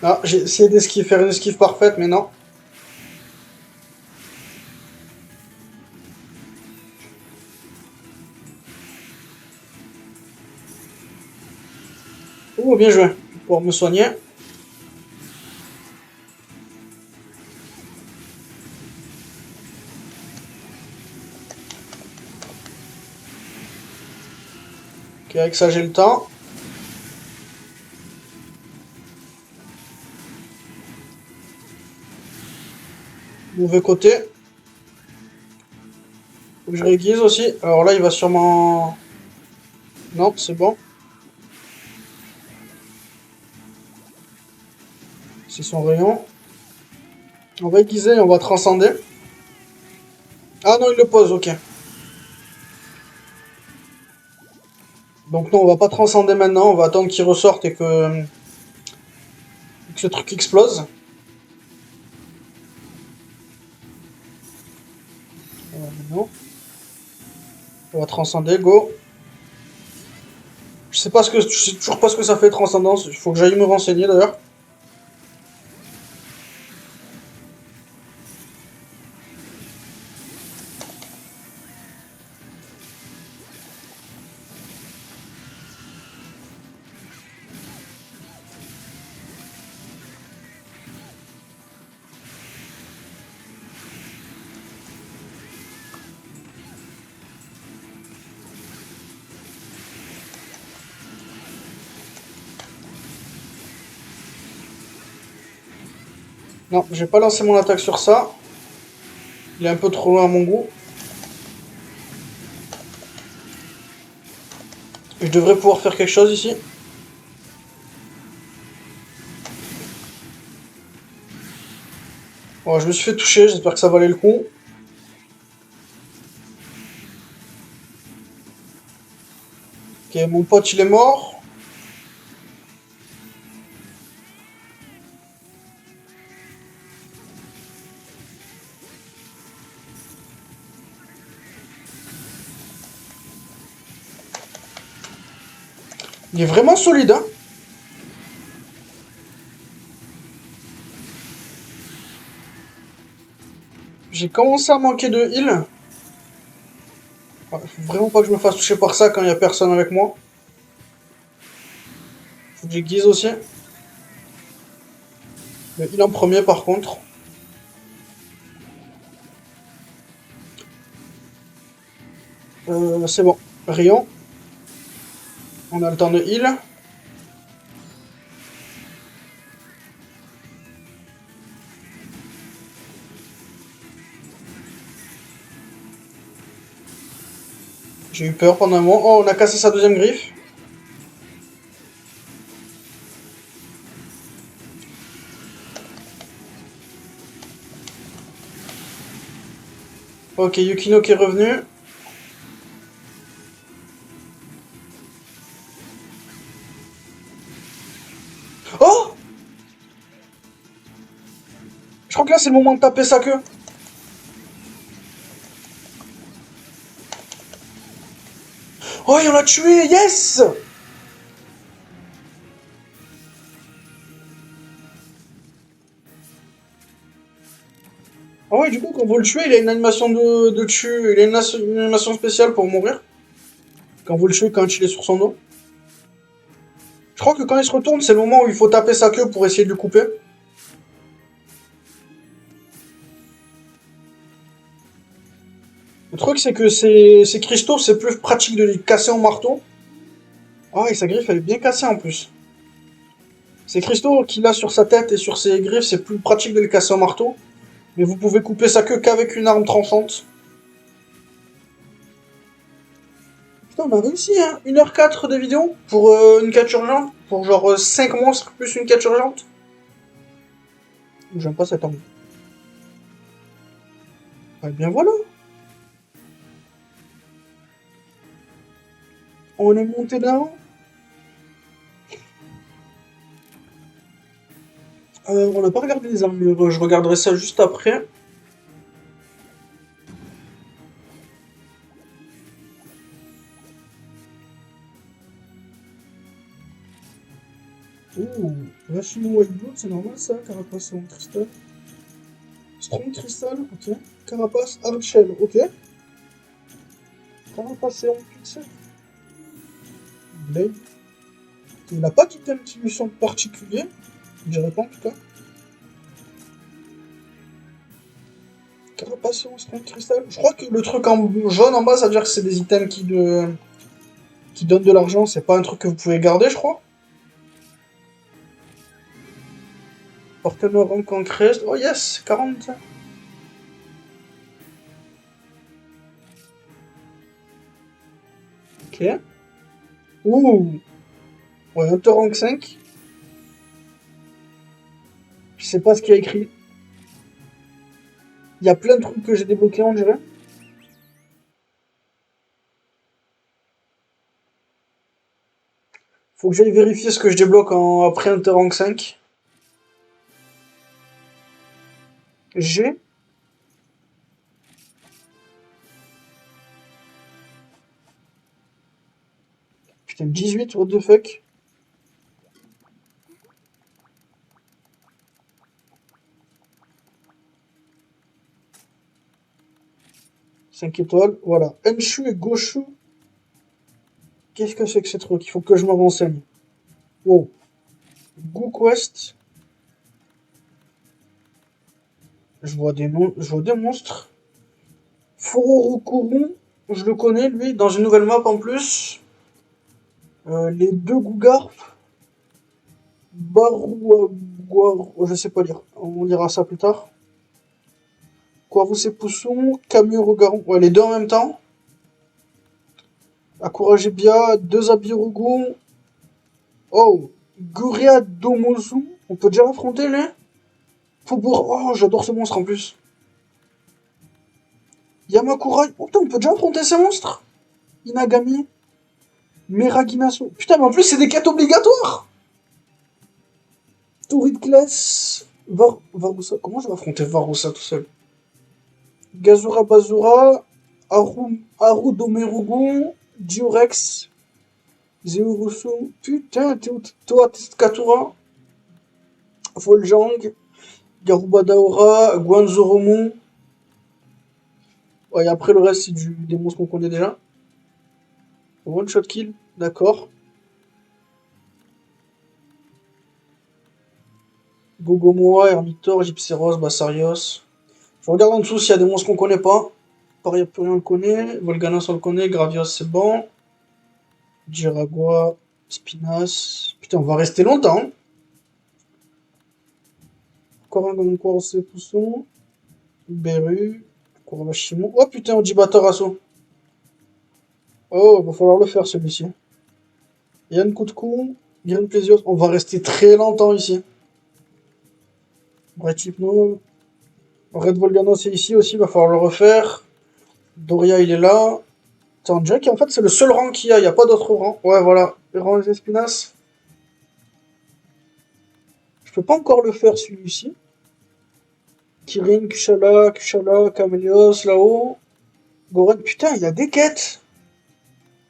A: Ah, j'ai essayé d'esquiver, faire une esquive parfaite, mais non. Oh, bien joué. Pour me soigner. Ok, avec ça, j'ai le temps. Mauvais côté. Faut que je réaiguise aussi. Alors là, il va sûrement... Non, c'est bon. C'est son rayon. On va aiguiser et on va transcender. Ah non, il le pose, ok. Donc non, on va pas transcender maintenant. On va attendre qu'il ressorte et que ce truc explose. Non. On va transcender, go. Je sais toujours pas ce que ça fait transcendance. Il faut que j'aille me renseigner d'ailleurs. Non, j'ai pas lancé mon attaque sur ça. Il est un peu trop loin à mon goût. Je devrais pouvoir faire quelque chose ici. Bon, je me suis fait toucher, j'espère que ça valait le coup. Ok, mon pote il est mort. Il est vraiment solide, hein. J'ai commencé à manquer de heal. Ouais, faut vraiment pas que je me fasse toucher par ça quand il y a personne avec moi. Faut que j'aiguise aussi. Le heal en premier par contre. C'est bon. Rayon. On a le temps de heal. J'ai eu peur pendant un moment. Oh, on a cassé sa deuxième griffe. Ok, Yukino qui est revenu. Oh! Je crois que là c'est le moment de taper sa queue. Oh, il en a tué! Yes! Ah ouais, du coup, quand vous le tuez, il a une animation de tue. Il a une animation spéciale pour mourir. Quand vous le tuez, quand il est sur son dos. Je crois que quand il se retourne, c'est le moment où il faut taper sa queue pour essayer de le couper. Le truc, c'est que ces cristaux, c'est plus pratique de les casser en marteau. Ah, et sa griffe, elle est bien cassée en plus. Ces cristaux qu'il a sur sa tête et sur ses griffes, c'est plus pratique de les casser en marteau. Mais vous pouvez couper sa queue qu'avec une arme tranchante. Putain, on a réussi, hein. 1h04 de vidéo pour une quête urgente. Pour genre 5 monstres plus une quête urgente. J'aime pas cette arme. Eh bien voilà. On est monté là. On n'a pas regardé les armures. Je regarderai ça juste après. Ouh, Machine White Blood, c'est normal ça. Carapace en cristal. Strong Crystal, ok. Carapace Hard Shell, ok. Carapace en pixel. Blade. Il n'a pas d'item qui lui semble particulier. Je dirais pas en tout cas. Carapace en Strong Crystal. Je crois que le truc en jaune en bas, ça veut dire que c'est des items qui donnent de l'argent. C'est pas un truc que vous pouvez garder, je crois. Partenaire rank en crest. Oh yes, 40. Ok. Ouh. Ouais, Hunter rank 5. Je sais pas ce qu'il y a écrit. Il y a plein de trucs que j'ai débloqués, on dirait. Faut que j'aille vérifier ce que je débloque après Hunter rank 5. J'ai. Putain, 18, what the fuck. 5 étoiles, voilà. Enshu et Goshu. Qu'est-ce que c'est que ces trucs? Il faut que je me renseigne. Wow. GoQuest. Je vois des monstres. Furorokuru, je le connais lui, dans une nouvelle map en plus. Les deux Gougarf. Je sais pas lire. On lira ça plus tard. Quarus et Pousson, Camus Regaron. Ouais, les deux en même temps. Akurajibia, deux Abirugu. Oh, Guria Domozu. On peut déjà affronter les Faubourg. Oh, j'adore ce monstre en plus. Yamakurai. Oh putain, on peut déjà affronter ces monstres. Inagami. Meraginasu. Putain, mais en plus, c'est des quêtes obligatoires. Tourid class. Varusa. Comment je vais affronter Varusa tout seul? Gazura Bazura. Aru Domerugu. Durex. Zeurusu. Putain, Toa Katura. Foljang. Garuba Daora. Guanzoromu. Ouais, et après le reste, c'est des monstres qu'on connaît déjà. One shot kill, d'accord. Gogomoa, Hermitor, Gypseros, Bassarios. Je regarde en dessous s'il y a des monstres qu'on connaît pas. Pareil, on le connaît. Volganos, on le connaît. Gravios, c'est bon. Jiragua, Spinas. Putain, on va rester longtemps. Hein. Korangon, Quarce, Pousson. Beru. Kurabashimo. Oh putain, Ojibata-Rasso. Oh, il va falloir le faire celui-ci. Yann Koutkou. Grim Plesios. On va rester très longtemps ici. Bright Hypno. Red Volgano, c'est ici aussi, il va falloir le refaire. Doria, il est là. Attends, Jack, en fait, c'est le seul rang qu'il y a, il n'y a pas d'autre rang. Ouais, voilà. Le rang des Espinas. Je peux pas encore le faire, celui-ci. Kirin, Kushala, Camélios, là-haut. Goren, putain, il y a des quêtes.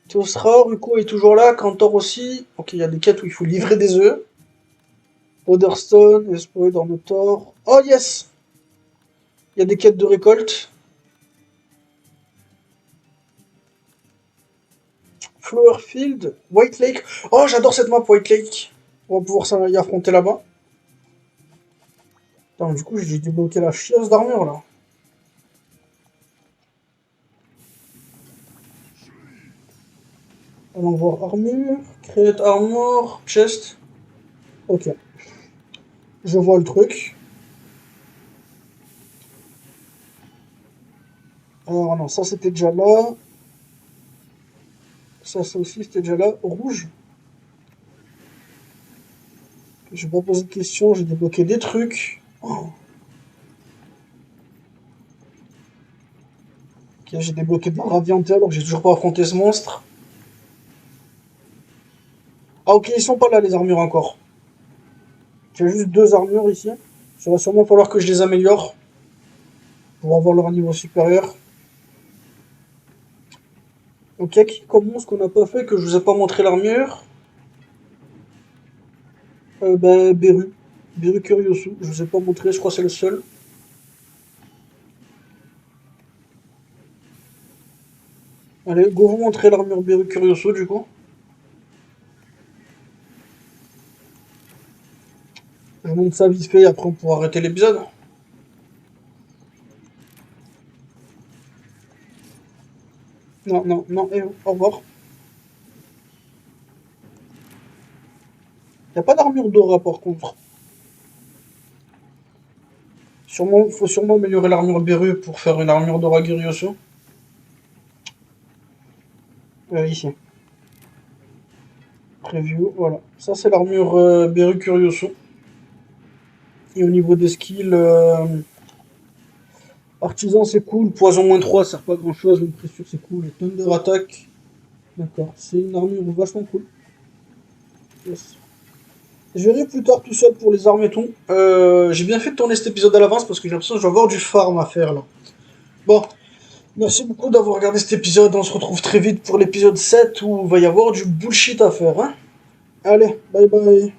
A: Teostra, Ruko est toujours là, Kantor aussi. Ok, il y a des quêtes où il faut livrer des œufs. Otherstone, Espoir, Dornotor. Oh, yes! Il y a des quêtes de récolte. Flowerfield, White Lake. Oh, j'adore cette map White Lake. On va pouvoir y affronter là-bas. Attends, du coup, j'ai débloqué la chiasse d'armure là. Allons voir armure, create armor, chest. Ok. Je vois le truc. Alors non, ça c'était déjà là. Ça aussi c'était déjà là. Rouge. Je vais pas poser de questions, j'ai débloqué des trucs. Oh. Ok, j'ai débloqué de la ravianté alors que j'ai toujours pas affronté ce monstre. Ah ok, ils sont pas là les armures encore. J'ai juste deux armures ici. Ça va sûrement falloir que je les améliore pour avoir leur niveau supérieur. Ok, qui commence qu'on n'a pas fait, que je vous ai pas montré l'armure. Bah, Beru. Beru Curioso. Je vous ai pas montré, je crois que c'est le seul. Allez, go vous montrer l'armure Beru Curioso du coup. Je vous montre ça vite fait, après on pourra arrêter l'épisode. Non, non, non, et au revoir. Y a pas d'armure Dora par contre. Sûrement, faut sûrement améliorer l'armure Beru pour faire une armure Dora Curioso. Ici. Preview, voilà. Ça c'est l'armure Beru Curioso. Et au niveau des skills, artisan c'est cool, poison -3 sert pas à grand chose, mais précieux c'est cool, et Thunder attaque. D'accord, c'est une armure vachement cool. Yes. Je verrai plus tard tout seul pour les armes et tout. J'ai bien fait de tourner cet épisode à l'avance parce que j'ai l'impression que je vais avoir du farm à faire là. Bon, merci beaucoup d'avoir regardé cet épisode. On se retrouve très vite pour l'épisode 7 où il va y avoir du bullshit à faire. Hein. Allez, bye bye.